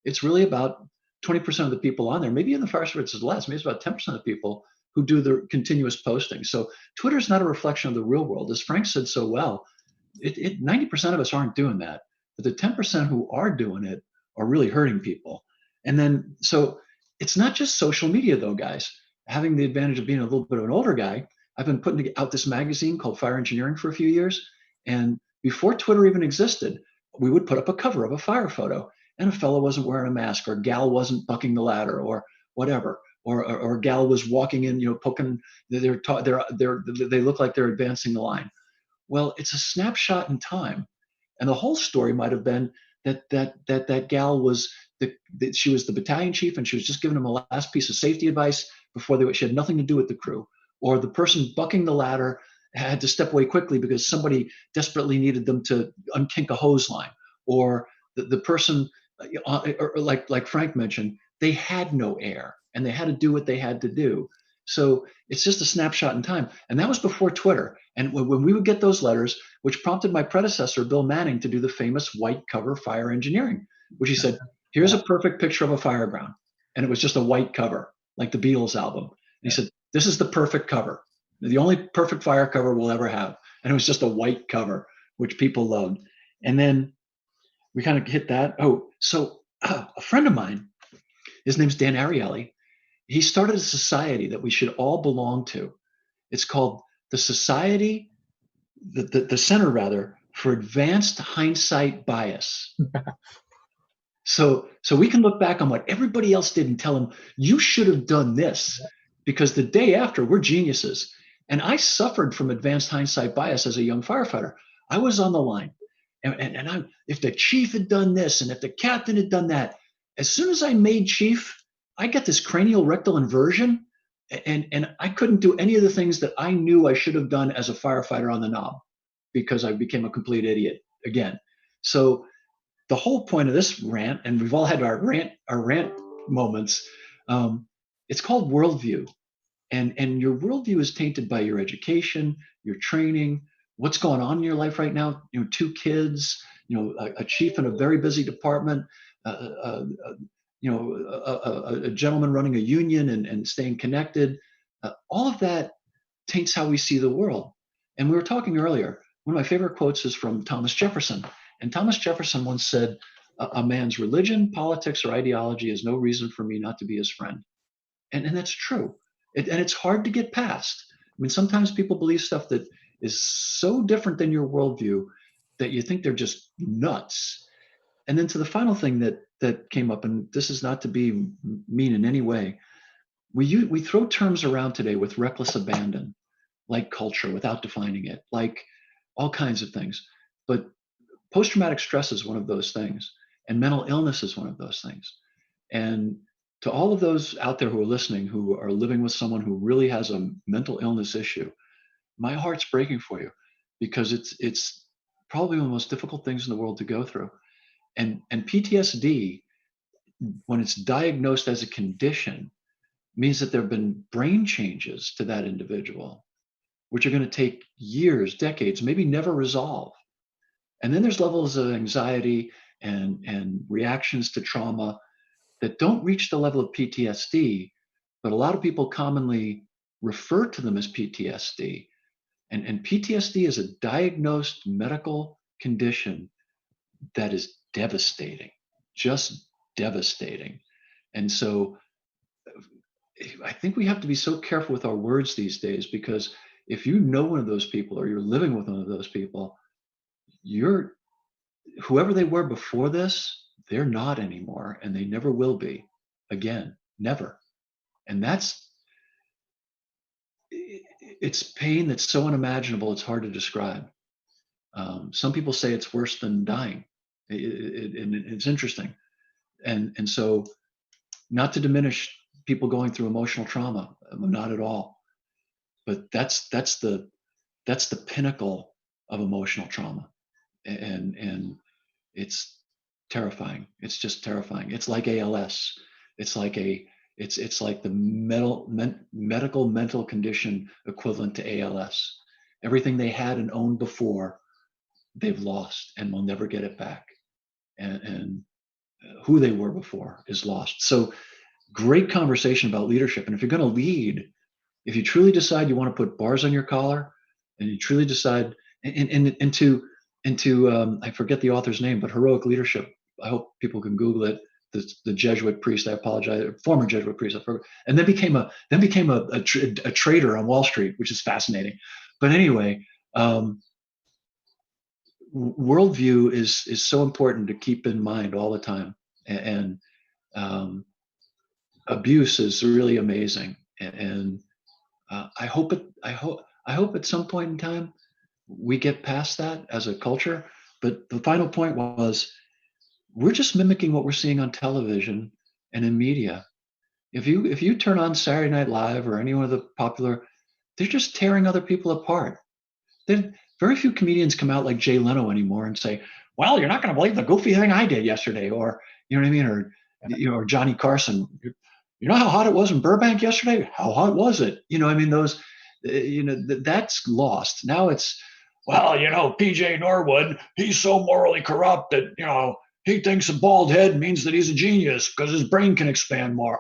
it's really about 20% of the people on there. Maybe in the fire service it's less. Maybe it's about 10% of people who do the continuous posting. So Twitter is not a reflection of the real world. As Frank said so well, 90% of us aren't doing that, but the 10% who are doing it are really hurting people. And then, so it's not just social media though, guys. Having the advantage of being a little bit of an older guy, I've been putting out this magazine called Fire Engineering for a few years. And before Twitter even existed, we would put up a cover of a fire photo, and a fellow wasn't wearing a mask, or a gal wasn't bucking the ladder, or whatever, or a gal was walking in, poking, they look like they're advancing the line. Well, it's a snapshot in time. And the whole story might have been that gal was she was the battalion chief, and she was just giving him a last piece of safety advice before she had nothing to do with the crew. Or the person bucking the ladder had to step away quickly because somebody desperately needed them to unkink a hose line. Or the person, like Frank mentioned, they had no air and they had to do what they had to do. So it's just a snapshot in time. And that was before Twitter. And when we would get those letters, which prompted my predecessor, Bill Manning, to do the famous white cover Fire Engineering, which he said, here's a perfect picture of a fire ground. And it was just a white cover, like the Beatles album. And he said, this is the perfect cover, the only perfect fire cover we'll ever have. And it was just a white cover, which people loved. And then we kind of hit that. Oh, so a friend of mine, his name's Dan Ariely. He started a society that we should all belong to. It's called the Society, the Center rather, for Advanced Hindsight Bias. So we can look back on what everybody else did and tell them, you should have done this, because the day after, we're geniuses. And I suffered from advanced hindsight bias as a young firefighter. I was on the line. And if the chief had done this and if the captain had done that, as soon as I made chief, I got this cranial rectal inversion, and I couldn't do any of the things that I knew I should have done as a firefighter on the knob, because I became a complete idiot again. So the whole point of this rant, and we've all had our rant moments, it's called worldview. And your worldview is tainted by your education, your training, what's going on in your life right now. 2 kids, a chief in a very busy department, a gentleman running a union and staying connected. All of that taints how we see the world. And we were talking earlier, one of my favorite quotes is from Thomas Jefferson. And Thomas Jefferson once said, a man's religion, politics, or ideology is no reason for me not to be his friend. And that's true. And it's hard to get past. I mean, sometimes people believe stuff that is so different than your worldview that you think they're just nuts. And then to the final thing that came up, and this is not to be mean in any way, we throw terms around today with reckless abandon, like culture, without defining it, like all kinds of things. But post-traumatic stress is one of those things, and mental illness is one of those things. And to all of those out there who are listening, who are living with someone who really has a mental illness issue, my heart's breaking for you, because it's probably one of the most difficult things in the world to go through. And PTSD, when it's diagnosed as a condition, means that there have been brain changes to that individual, which are going to take years, decades, maybe never resolve. And then there's levels of anxiety and reactions to trauma that don't reach the level of PTSD, but a lot of people commonly refer to them as PTSD. And PTSD is a diagnosed medical condition that is devastating, just devastating. And so I think we have to be so careful with our words these days, because if you know one of those people or you're living with one of those people, whoever they were before this, they're not anymore, and they never will be again, never. And it's pain that's so unimaginable, it's hard to describe. Some people say it's worse than dying. It's interesting. And so, not to diminish people going through emotional trauma, not at all. But that's the pinnacle of emotional trauma. And it's terrifying. It's just terrifying. It's like ALS. It's like the medical mental condition equivalent to ALS. Everything they had and owned before, they've lost and will never get it back. And who they were before is lost. So great conversation about leadership. And if you're going to lead, if you truly decide you want to put bars on your collar, and you truly decide into I forget the author's name, but Heroic Leadership. I hope people can Google it. The Jesuit priest, I apologize, former Jesuit priest, I forgot, and then became a trader on Wall Street, which is fascinating. But anyway, worldview is so important to keep in mind all the time, and abuse is really amazing, and I hope at some point in time we get past that as a culture. But the final point was, we're just mimicking what we're seeing on television and in media. If you turn on Saturday Night Live or any one of the popular, they're just tearing other people apart. Very few comedians come out like Jay Leno anymore and say, well, you're not going to believe the goofy thing I did yesterday, or you know what I mean, or Johnny Carson. You know how hot it was in Burbank yesterday? How hot was it? I mean, those, that's lost. Now it's, well, P.J. Norwood, he's so morally corrupt that, he thinks a bald head means that he's a genius because his brain can expand more.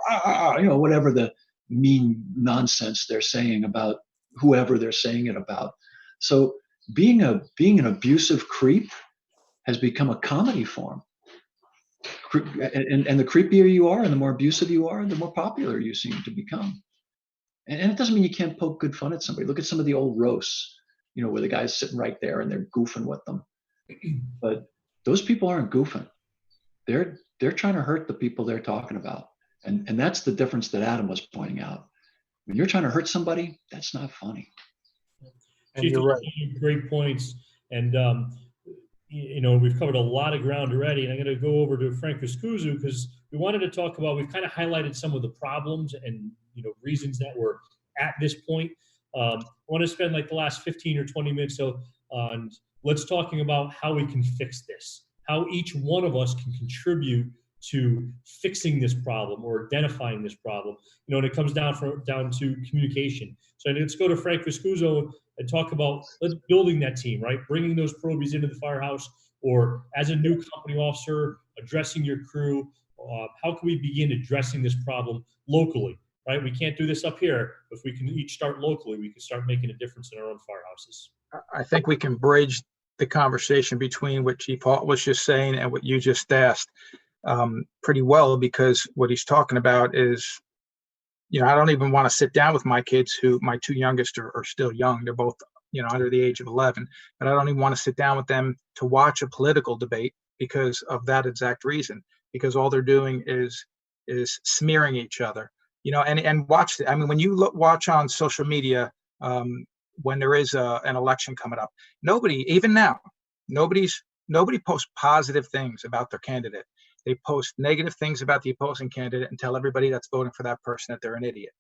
Whatever the mean nonsense they're saying about whoever they're saying it about. So being an abusive creep has become a comedy form. And the creepier you are and the more abusive you are, the more popular you seem to become. And it doesn't mean you can't poke good fun at somebody. Look at some of the old roasts, where the guy's sitting right there and they're goofing with them. But those people aren't goofing. they're trying to hurt the people they're talking about. And that's the difference that Adam was pointing out. When you're trying to hurt somebody, that's not funny. And you're right. Great points. And, we've covered a lot of ground already. And I'm going to go over to Frank Viscuso because we wanted to talk about, we've kind of highlighted some of the problems and, reasons that we're at this point. I want to spend like the last 15 or 20 minutes on let's talking about how we can fix this, how each one of us can contribute to fixing this problem or identifying this problem. And it comes down to communication. So let's go to Frank Viscuso and talk about building that team, right? Bringing those probies into the firehouse, or as a new company officer, addressing your crew. How can we begin addressing this problem locally, right? We can't do this up here. If we can each start locally, we can start making a difference in our own firehouses. I think we can bridge the conversation between what Chief Hall was just saying and what you just asked pretty well, because what he's talking about is, I don't even want to sit down with my kids, who my two youngest are still young. They're both, under the age of 11, but I don't even want to sit down with them to watch a political debate because of that exact reason, because all they're doing is smearing each other, and watch it. I mean, when you watch on social media, when there is an election coming up, nobody posts positive things about their candidate. They post negative things about the opposing candidate and tell everybody that's voting for that person that they're an idiot.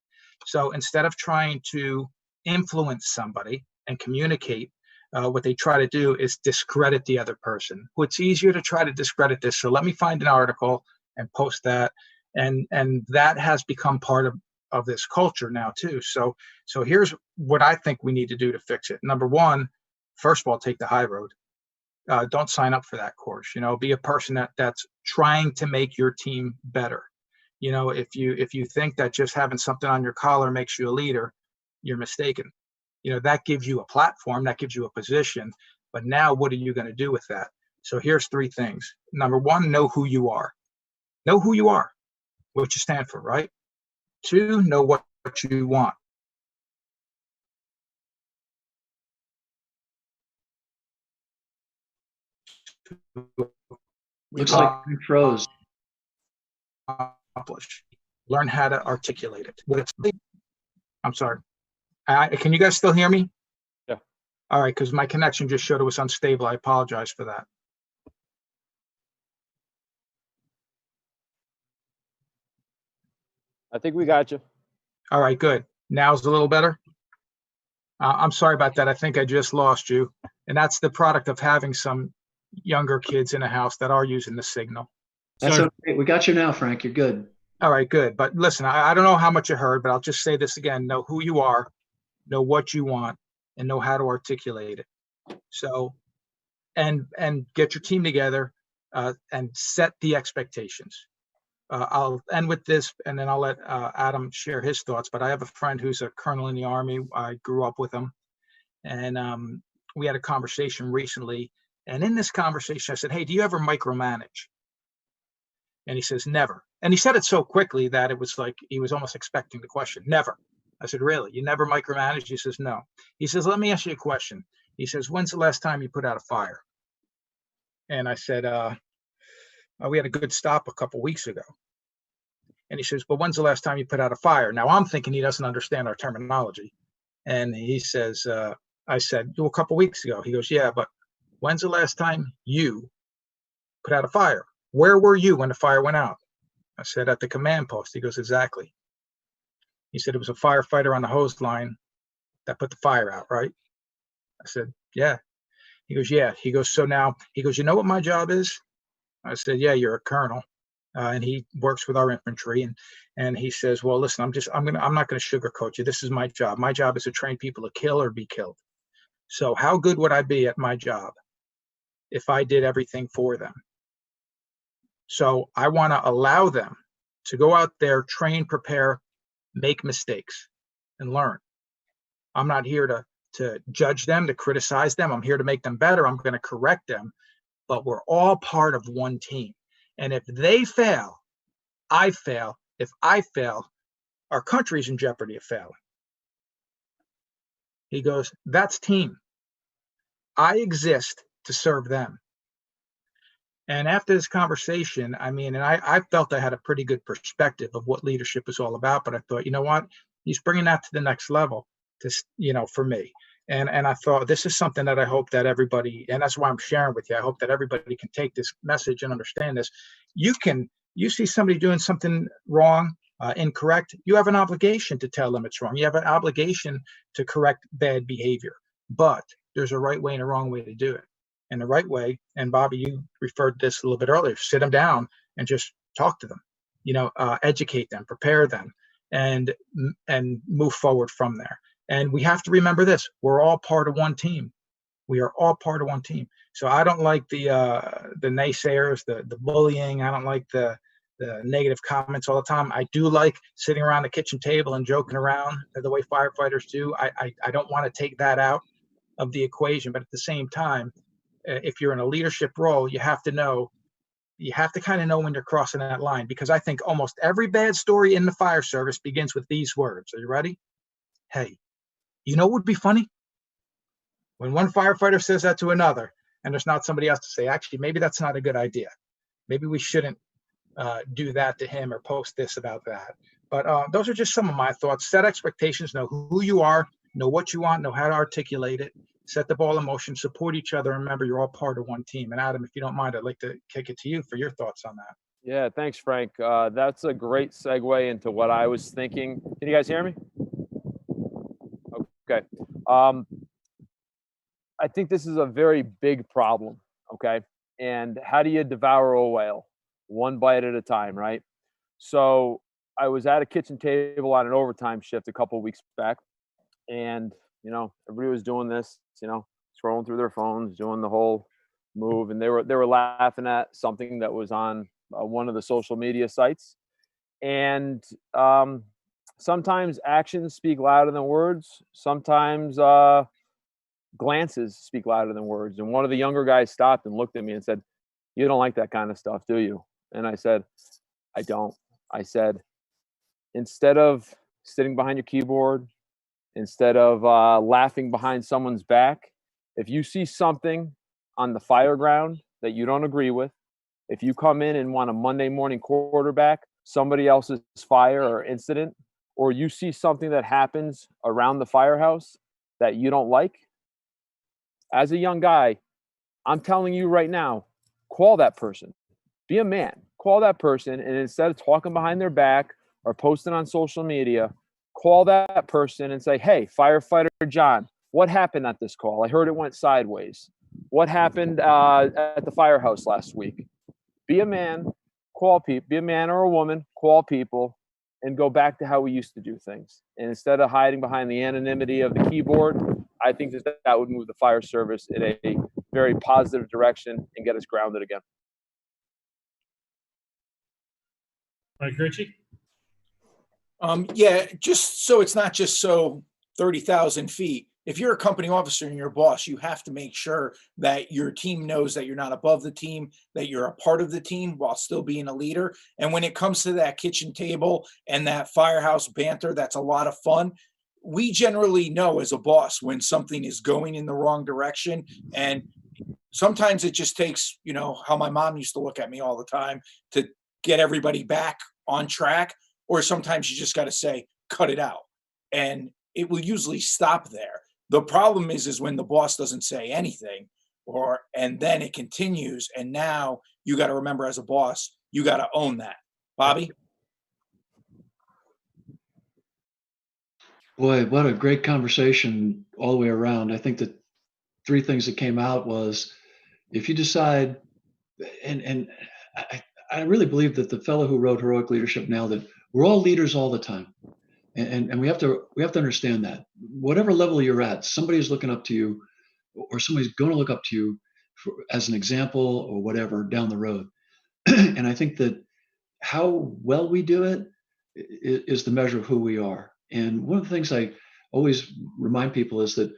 So instead of trying to influence somebody and communicate, what they try to do is discredit the other person. It's easier to try to discredit this. So let me find an article and post that. And that has become part of this culture now too. So here's what I think we need to do to fix it. Number one, first of all, take the high road. Don't sign up for that course. Be a person that's trying to make your team better. If you think that just having something on your collar makes you a leader, you're mistaken. That gives you a platform, that gives you a position, but now what are you going to do with that? So here's three things. Number one, know who you are. Know who you are, what you stand for, right? Two, know what you want. Looks like you froze. Learn how to articulate it. I'm sorry. Can you guys still hear me? Yeah. All right, because my connection just showed it was unstable. I apologize for that. I think we got you. All right, good. Now's a little better. I'm sorry about that. I think I just lost you. And that's the product of having some younger kids in a house that are using the signal. That's okay. We got you now, Frank. You're good. All right, good. But listen, I don't know how much you heard, but I'll just say this again. Know who you are, know what you want, and know how to articulate it. So, and get your team together and set the expectations. I'll end with this, and then I'll let Adam share his thoughts. But I have a friend who's a colonel in the Army. I grew up with him. And we had a conversation recently. And in this conversation, I said, hey, do you ever micromanage? And he says, never. And he said it so quickly that it was like he was almost expecting the question. Never. I said, really? You never micromanage? He says, no. He says, let me ask you a question. He says, when's the last time you put out a fire? And I said, we had a good stop a couple weeks ago. And he says, well, when's the last time you put out a fire? Now I'm thinking he doesn't understand our terminology. And he says, I said, a couple weeks ago. He goes, yeah, but when's the last time you put out a fire? Where were you when the fire went out? I said, at the command post. He goes, exactly. He said, it was a firefighter on the hose line that put the fire out, right? I said, yeah. He goes, yeah. He goes, so now, he goes, you know what my job is? I said, yeah, you're a colonel. And he works with our infantry. And he says, well, listen, I'm not going to sugarcoat you. This is my job. My job is to train people to kill or be killed. So how good would I be at my job if I did everything for them? So I want to allow them to go out there, train, prepare, make mistakes, and learn. I'm not here to judge them, to criticize them. I'm here to make them better. I'm going to correct them. But we're all part of one team. And if they fail, I fail. If I fail, our country's in jeopardy of failing. He goes, that's team. I exist to serve them. And after this conversation, I mean, and I felt I had a pretty good perspective of what leadership is all about, but I thought, you know what, he's bringing that to the next level, to, for me. And I thought this is something that I hope that everybody, and that's why I'm sharing with you. I hope that everybody can take this message and understand this. You see somebody doing something wrong, incorrect, you have an obligation to tell them it's wrong. You have an obligation to correct bad behavior, but there's a right way and a wrong way to do it. And the right way, and Bobby, you referred to this a little bit earlier, sit them down and just talk to them, educate them, prepare them, and move forward from there. And we have to remember this: we're all part of one team. We are all part of one team. So I don't like the naysayers, the bullying. I don't like the negative comments all the time. I do like sitting around the kitchen table and joking around the way firefighters do. I don't want to take that out of the equation, but at the same time, if you're in a leadership role, you have to kind of know when you're crossing that line, because I think almost every bad story in the fire service begins with these words. Are you ready? Hey, what would be funny? When one firefighter says that to another, and there's not somebody else to say, actually, maybe that's not a good idea. Maybe we shouldn't do that to him or post this about that. But those are just some of my thoughts. Set expectations, know who you are, know what you want, know how to articulate it, set the ball in motion, support each other, and remember you're all part of one team. And Adam, if you don't mind, I'd like to kick it to you for your thoughts on that. Yeah, thanks, Frank. That's a great segue into what I was thinking. Can you guys hear me? Okay. I think this is a very big problem, okay? And how do you devour a whale? One bite at a time, right? So I was at a kitchen table on an overtime shift a couple of weeks back, and everybody was doing this, scrolling through their phones, doing the whole move, and they were laughing at something that was on one of the social media sites. And sometimes actions speak louder than words. Sometimes glances speak louder than words. And one of the younger guys stopped and looked at me and said, "You don't like that kind of stuff, do you?" And I said, "I don't." I said, instead of sitting behind your keyboard, instead of laughing behind someone's back, if you see something on the fire ground that you don't agree with, if you come in and want a Monday morning quarterback somebody else's fire or incident, or you see something that happens around the firehouse that you don't like, as a young guy, I'm telling you right now, call that person. Be a man. Call that person, and instead of talking behind their back or posting on social media, call that person and say, "Hey, firefighter John, what happened at this call? I heard it went sideways. What happened at the firehouse last week?" Be a man, call people. Be a man or a woman, call people, and go back to how we used to do things. And instead of hiding behind the anonymity of the keyboard, I think that would move the fire service in a very positive direction and get us grounded again. Mike Ricci? Yeah, just so it's not just 30,000 feet. If you're a company officer and you're a boss, you have to make sure that your team knows that you're not above the team, that you're a part of the team while still being a leader. And when it comes to that kitchen table and that firehouse banter, that's a lot of fun. We generally know as a boss when something is going in the wrong direction. And sometimes it just takes, how my mom used to look at me all the time to get everybody back on track. Or sometimes you just got to say, cut it out. And it will usually stop there. The problem is when the boss doesn't say anything, and then it continues. And now you got to remember, as a boss, you got to own that. Bobby? Boy, what a great conversation all the way around. I think that three things that came out was, if you decide, and I really believe that the fellow who wrote Heroic Leadership nailed it. We're all leaders all the time. And we have to understand that whatever level you're at, somebody's looking up to you, or somebody's going to look up to you as an example or whatever down the road. And I think that how well we do it is the measure of who we are. And one of the things I always remind people is that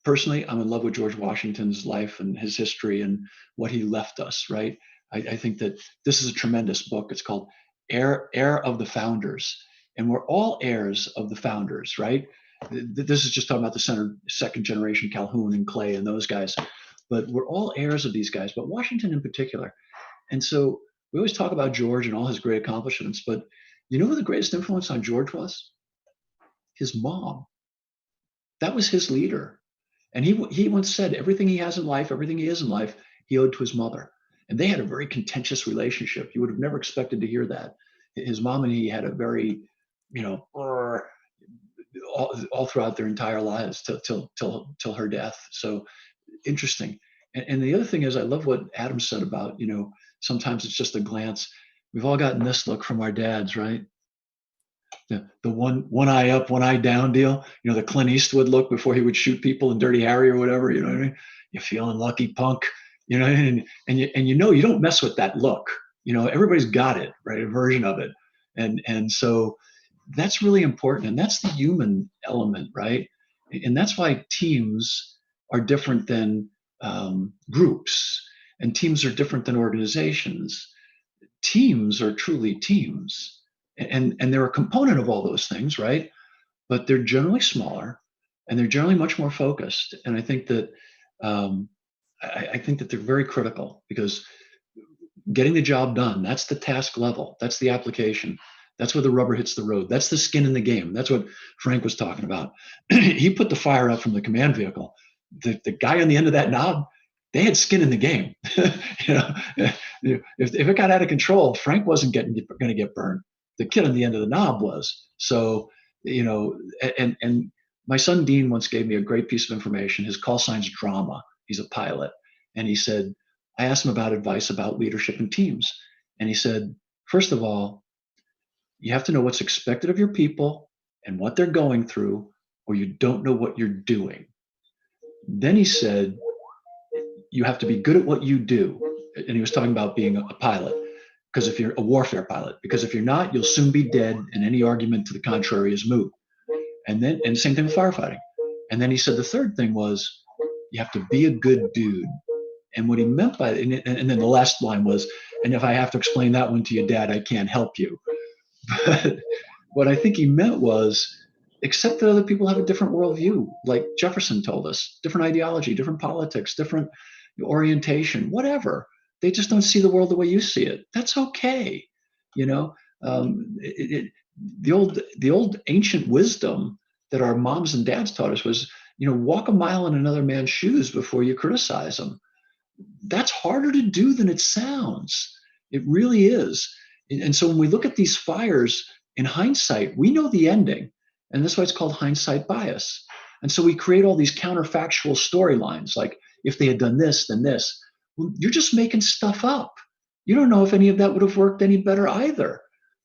personally, I'm in love with George Washington's life and his history and what he left us, right? I think that this is a tremendous book. It's called Heir of the Founders. And we're all heirs of the founders, right? This is just talking about the second generation, Calhoun and Clay and those guys. but we're all heirs of these guys, but Washington in particular. And so we always talk about George and all his great accomplishments, but you know who the greatest influence on George was? His mom. That was his leader. And he once said everything he has in life, everything he is in life, he owed to his mother. And they had a very contentious relationship. You would have never expected to hear that. His mom and he had a very, all throughout their entire lives till her death. So interesting. And the other thing is, I love what Adam said about, sometimes it's just a glance. We've all gotten this look from our dads, right? The one eye up, one eye down deal. The Clint Eastwood look before he would shoot people in Dirty Harry or whatever. You know what I mean? You're feeling lucky, punk. And you don't mess with that look. Everybody's got it, right? A version of it, and so that's really important, and that's the human element, right? And that's why teams are different than groups, and teams are different than organizations. Teams are truly teams, and they're a component of all those things, right? But they're generally smaller, and they're generally much more focused. And I think that I think that they're very critical, because getting the job done, that's the task level, that's the application, that's where the rubber hits the road, that's the skin in the game. That's what Frank was talking about. He put the fire up from the command vehicle. The guy on the end of that knob, they had skin in the game. If it got out of control, Frank wasn't going to get burned. The kid on the end of the knob was. So, and my son Dean once gave me a great piece of information. His call sign's Drama. He's a pilot. And he said, I asked him about advice about leadership in teams. And he said, first of all, you have to know what's expected of your people and what they're going through, or you don't know what you're doing. Then he said, you have to be good at what you do. And he was talking about being a pilot, because if you're a warfare pilot, because if you're not, you'll soon be dead, and any argument to the contrary is moot. And same thing with firefighting. And then he said the third thing was, you have to be a good dude. And what he meant by it, and then the last line was, and if I have to explain that one to your dad, I can't help you. But what I think he meant was, accept that other people have a different worldview. Like Jefferson told us, different ideology, different politics, different orientation, whatever. They just don't see the world the way you see it. That's okay. The old ancient wisdom that our moms and dads taught us was, walk a mile in another man's shoes before you criticize them. That's harder to do than it sounds. It really is. And so when we look at these fires in hindsight, we know the ending. And that's why it's called hindsight bias. And so we create all these counterfactual storylines, like if they had done this, then this. Well, you're just making stuff up. You don't know if any of that would have worked any better either,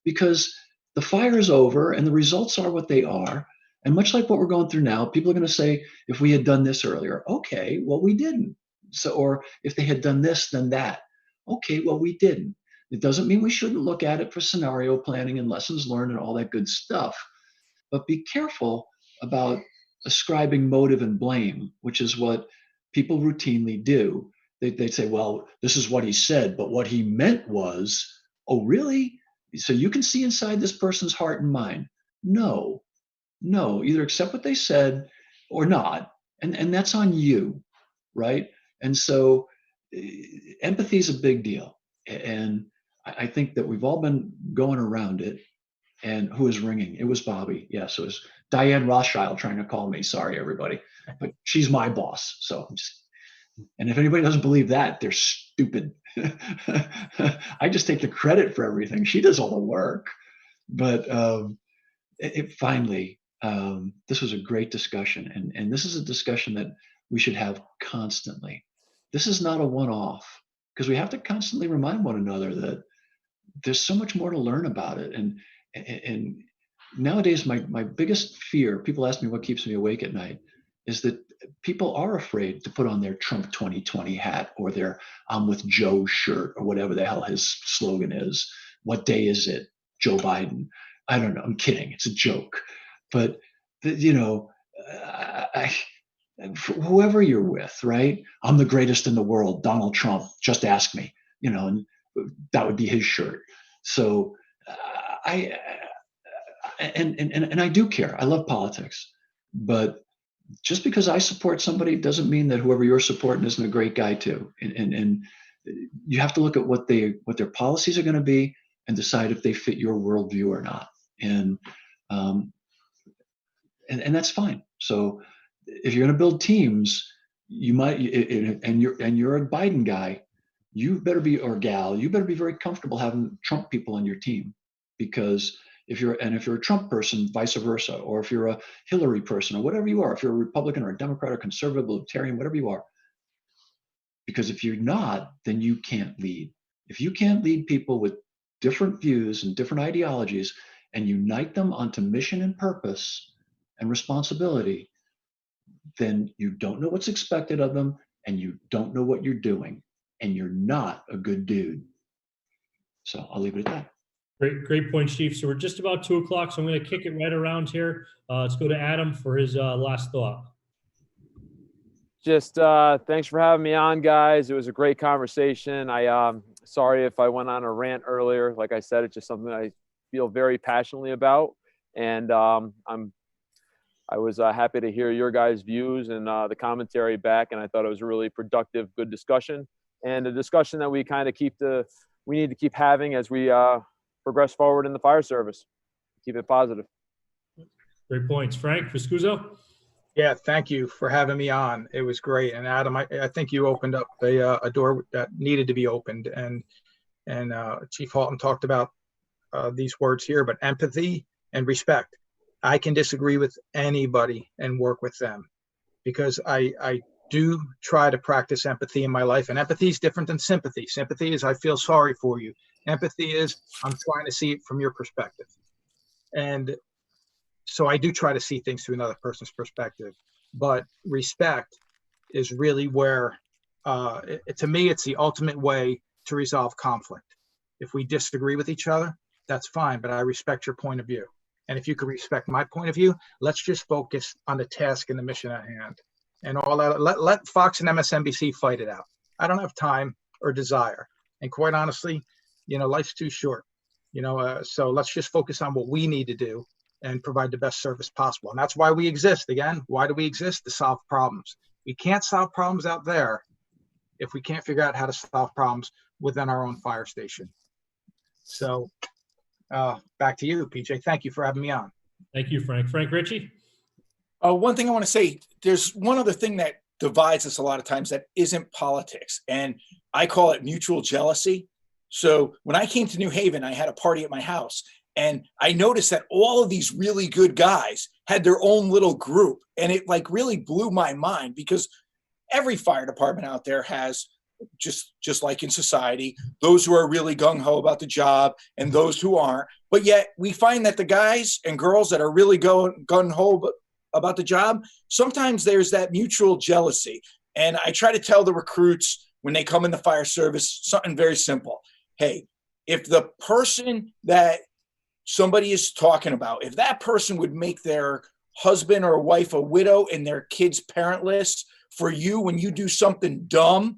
because the fire is over and the results are what they are. And much like what we're going through now, people are going to say, if we had done this earlier, okay, well, we didn't. So, or if they had done this, then that. Okay, well, we didn't. It doesn't mean we shouldn't look at it for scenario planning and lessons learned and all that good stuff. But be careful about ascribing motive and blame, which is what people routinely do. They'd say, well, this is what he said, but what he meant was, oh, really? So you can see inside this person's heart and mind. No, either accept what they said or not. And that's on you, right? And so empathy is a big deal. And I think that we've all been going around it. And who is ringing? It was Bobby. Yes, it was Diane Rothschild trying to call me. Sorry, everybody. But she's my boss. And if anybody doesn't believe that, they're stupid. I just take the credit for everything. She does all the work. But finally, this was a great discussion. And this is a discussion that we should have constantly. This is not a one-off, because we have to constantly remind one another that there's so much more to learn about it. And nowadays, my biggest fear, people ask me what keeps me awake at night, is that people are afraid to put on their Trump 2020 hat or their I'm with Joe shirt or whatever the hell his slogan is. What day is it? Joe Biden. I don't know. I'm kidding. It's a joke. But, whoever you're with, right? I'm the greatest in the world. Donald Trump, just ask me, and that would be his shirt. So I do care. I love politics, but just because I support somebody doesn't mean that whoever you're supporting isn't a great guy too. And you have to look at what their policies are going to be and decide if they fit your worldview or not. And that's fine. So if you're going to build teams, you might, and you're a Biden guy, you better be, or gal, you better be very comfortable having Trump people on your team, because if you're a Trump person, vice versa, or if you're a Hillary person or whatever you are, if you're a Republican or a Democrat or conservative, libertarian, whatever you are, because if you're not, then you can't lead. If you can't lead people with different views and different ideologies and unite them onto mission and purpose and responsibility, then you don't know what's expected of them and you don't know what you're doing, and you're not a good dude. So I'll leave it at that. Great point, Chief. So we're just about 2 o'clock, so I'm going to kick it right around here. Let's go to Adam for his last thought. Just thanks for having me on, guys. It was a great conversation. Sorry if I went on a rant earlier. Like I said, it's just something I feel very passionately about, and I was happy to hear your guys' views and the commentary back, and I thought it was a really productive, good discussion, and a discussion that we kind of we need to keep having as we progress forward in the fire service. Keep it positive. Great points. Frank Viscuso? Yeah, thank you for having me on. It was great. And Adam, I think you opened up a door that needed to be opened. And Chief Halton talked about these words here, but empathy and respect. I can disagree with anybody and work with them, because I do try to practice empathy in my life. And empathy is different than sympathy. Sympathy is I feel sorry for you. Empathy is I'm trying to see it from your perspective. And so I do try to see things through another person's perspective. But respect is really where, to me, it's the ultimate way to resolve conflict. If we disagree with each other, that's fine, but I respect your point of view. And if you could respect my point of view, let's just focus on the task and the mission at hand. And all that, let Fox and MSNBC fight it out. I don't have time or desire. And quite honestly, life's too short. So let's just focus on what we need to do and provide the best service possible. And that's why we exist. Again, why do we exist? To solve problems. We can't solve problems out there if we can't figure out how to solve problems within our own fire station. So back to you, PJ. Thank you for having me on. Thank you, Frank. Frank Ricci? One thing I want to say, there's one other thing that divides us a lot of times that isn't politics, and I call it mutual jealousy. So when I came to New Haven, I had a party at my house, and I noticed that all of these really good guys had their own little group, and it really blew my mind, because every fire department out there has, just like in society, those who are really gung-ho about the job and those who aren't. But yet we find that the guys and girls that are really gung-ho about the job, sometimes there's that mutual jealousy. And I try to tell the recruits when they come in the fire service something very simple. Hey, if the person that somebody is talking about, if that person would make their husband or wife a widow and their kids parentless for you when you do something dumb,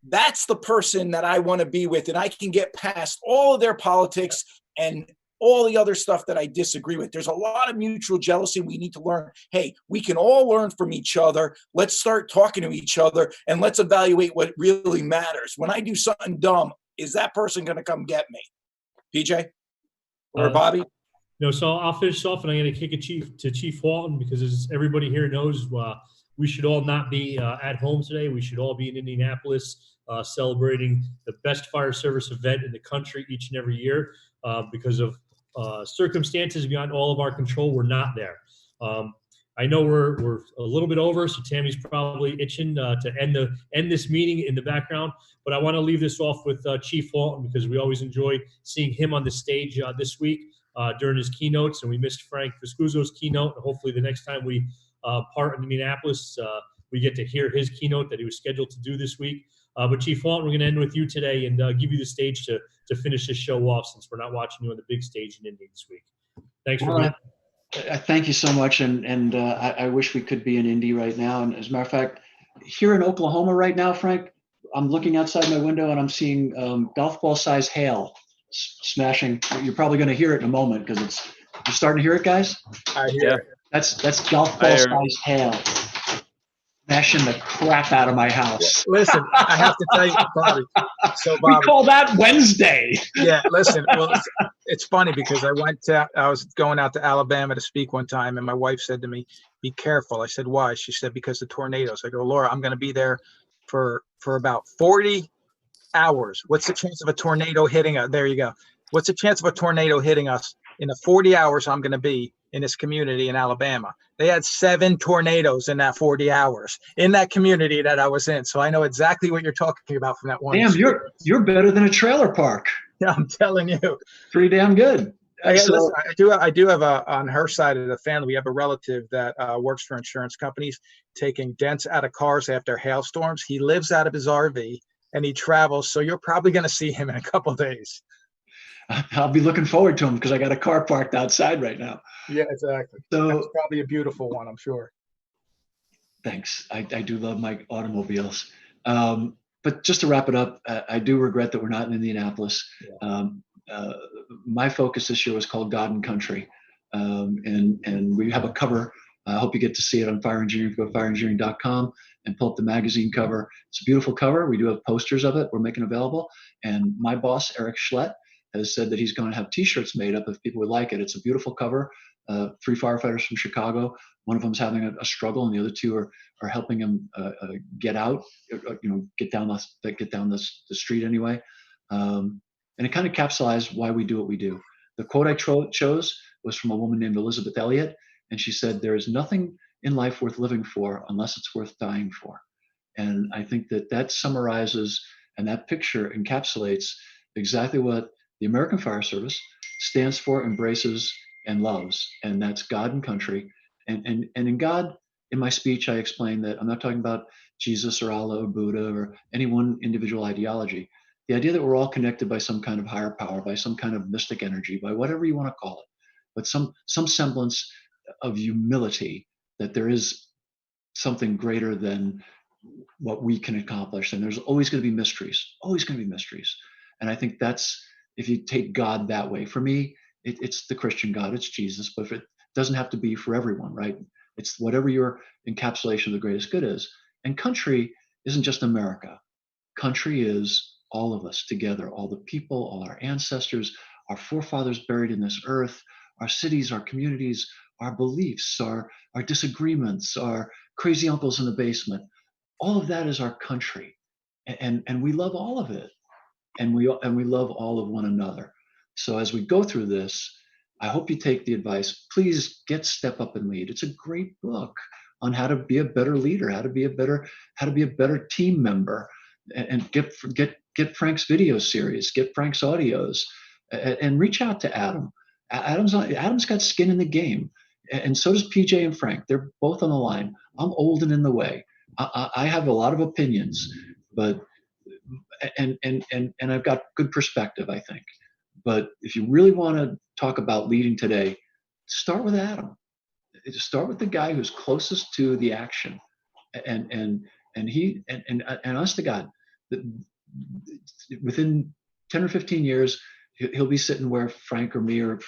that's the person that I want to be with. And I can get past all of their politics and all the other stuff that I disagree with. There's a lot of mutual jealousy. We need to learn, hey, we can all learn from each other. Let's start talking to each other and let's evaluate what really matters. When I do something dumb, is that person going to come get me? PJ or Bobby? No, so I'll finish off, and I'm going to kick it to Chief Walton, because as everybody here knows, we should all not be at home today. We should all be in Indianapolis celebrating the best fire service event in the country each and every year. Because of circumstances beyond all of our control, we're not there. I know we're a little bit over, so Tammy's probably itching to end this meeting in the background. But I want to leave this off with Chief Walton, because we always enjoy seeing him on the stage this week during his keynotes, and we missed Frank Viscuso's keynote. And hopefully the next time we part in Indianapolis, we get to hear his keynote that he was scheduled to do this week. But Chief Walton, we're going to end with you today and give you the stage to finish this show off, since we're not watching you on the big stage in Indy this week. Thanks for being here. Thank you so much. And I wish we could be in Indy right now. And as a matter of fact, here in Oklahoma right now, Frank, I'm looking outside my window and I'm seeing golf ball size hail smashing. You're probably going to hear it in a moment, because you're starting to hear it, guys? I hear it. That's golf ball size hail. Smashing the crap out of my house. Listen, I have to tell you, Bobby. So, Bobby, we call that Wednesday. Yeah, listen. Well, it's funny because I was going out to Alabama to speak one time, and my wife said to me, "Be careful." I said, "Why?" She said, "Because the tornadoes." I go, "Laura, I'm going to be there for about 40 hours. What's the chance of a tornado hitting us?" There you go. What's the chance of a tornado hitting us in the 40 hours I'm going to be in this community in Alabama? They had 7 tornadoes in that 40 hours in that community that I was in. So I know exactly what you're talking about from that one. Damn, you're better than a trailer park. Yeah, I'm telling you. Pretty damn good. Listen, I do have on her side of the family, we have a relative that works for insurance companies taking dents out of cars after hailstorms. He lives out of his RV and he travels. So you're probably going to see him in a couple of days. I'll be looking forward to him because I got a car parked outside right now. Yeah, exactly. So that's probably a beautiful one, I'm sure. Thanks. I do love my automobiles. But just to wrap it up, I do regret that we're not in Indianapolis. Yeah. My focus this year was called God and Country. And we have a cover. I hope you get to see it on Fire Engineering. Go to fireengineering.com and pull up the magazine cover. It's a beautiful cover. We do have posters of it we're making available. And my boss, Eric Schlett, has said that he's going to have T-shirts made up if people would like it. It's a beautiful cover. 3 firefighters from Chicago. One of them's having a struggle, and the other 2 are helping him get out. Get down the street anyway. And it kind of capsulized why we do what we do. The quote I chose was from a woman named Elizabeth Elliot, and she said, "There is nothing in life worth living for unless it's worth dying for." And I think that summarizes, and that picture encapsulates exactly what the American Fire Service stands for, embraces, and loves, and that's God and country. And in God, in my speech, I explained that I'm not talking about Jesus or Allah or Buddha or any one individual ideology. The idea that we're all connected by some kind of higher power, by some kind of mystic energy, by whatever you want to call it, but some semblance of humility, that there is something greater than what we can accomplish. And there's always going to be mysteries, And I think that's, if you take God that way, for me, it's the Christian God, it's Jesus, but it doesn't have to be for everyone, right? It's whatever your encapsulation of the greatest good is. And country isn't just America. Country is all of us together, all the people, all our ancestors, our forefathers buried in this earth, our cities, our communities, our beliefs, our disagreements, our crazy uncles in the basement. All of that is our country. And we love all of it. And we love all of one another. So as we go through this, I hope you take the advice. Please get Step Up and Lead. It's a great book on how to be a better leader, how to be a better team member, and get Frank's video series, get Frank's audios, and reach out to Adam. Adam's got skin in the game, and so does PJ and Frank. They're both on the line. I'm old and in the way. I have a lot of opinions, but and I've got good perspective, I think. But if you really want to talk about leading today, start with Adam. Start with the guy who's closest to the action, and honest to God, within 10 or 15 years, he'll be sitting where Frank or me or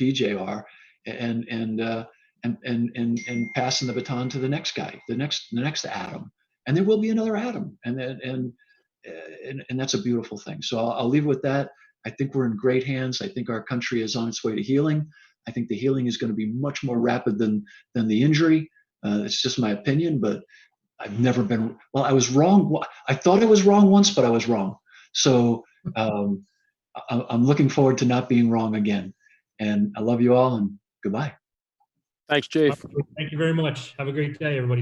PJ are, and passing the baton to the next guy, the next Adam, and there will be another Adam, and that's a beautiful thing. So I'll leave with that. I think we're in great hands. I think our country is on its way to healing. I think the healing is going to be much more rapid than the injury. It's just my opinion, but I've never been, well, I was wrong. I thought I was wrong once, but I was wrong. So I'm looking forward to not being wrong again. And I love you all, and goodbye. Thanks, Chief. Thank you very much. Have a great day, everybody.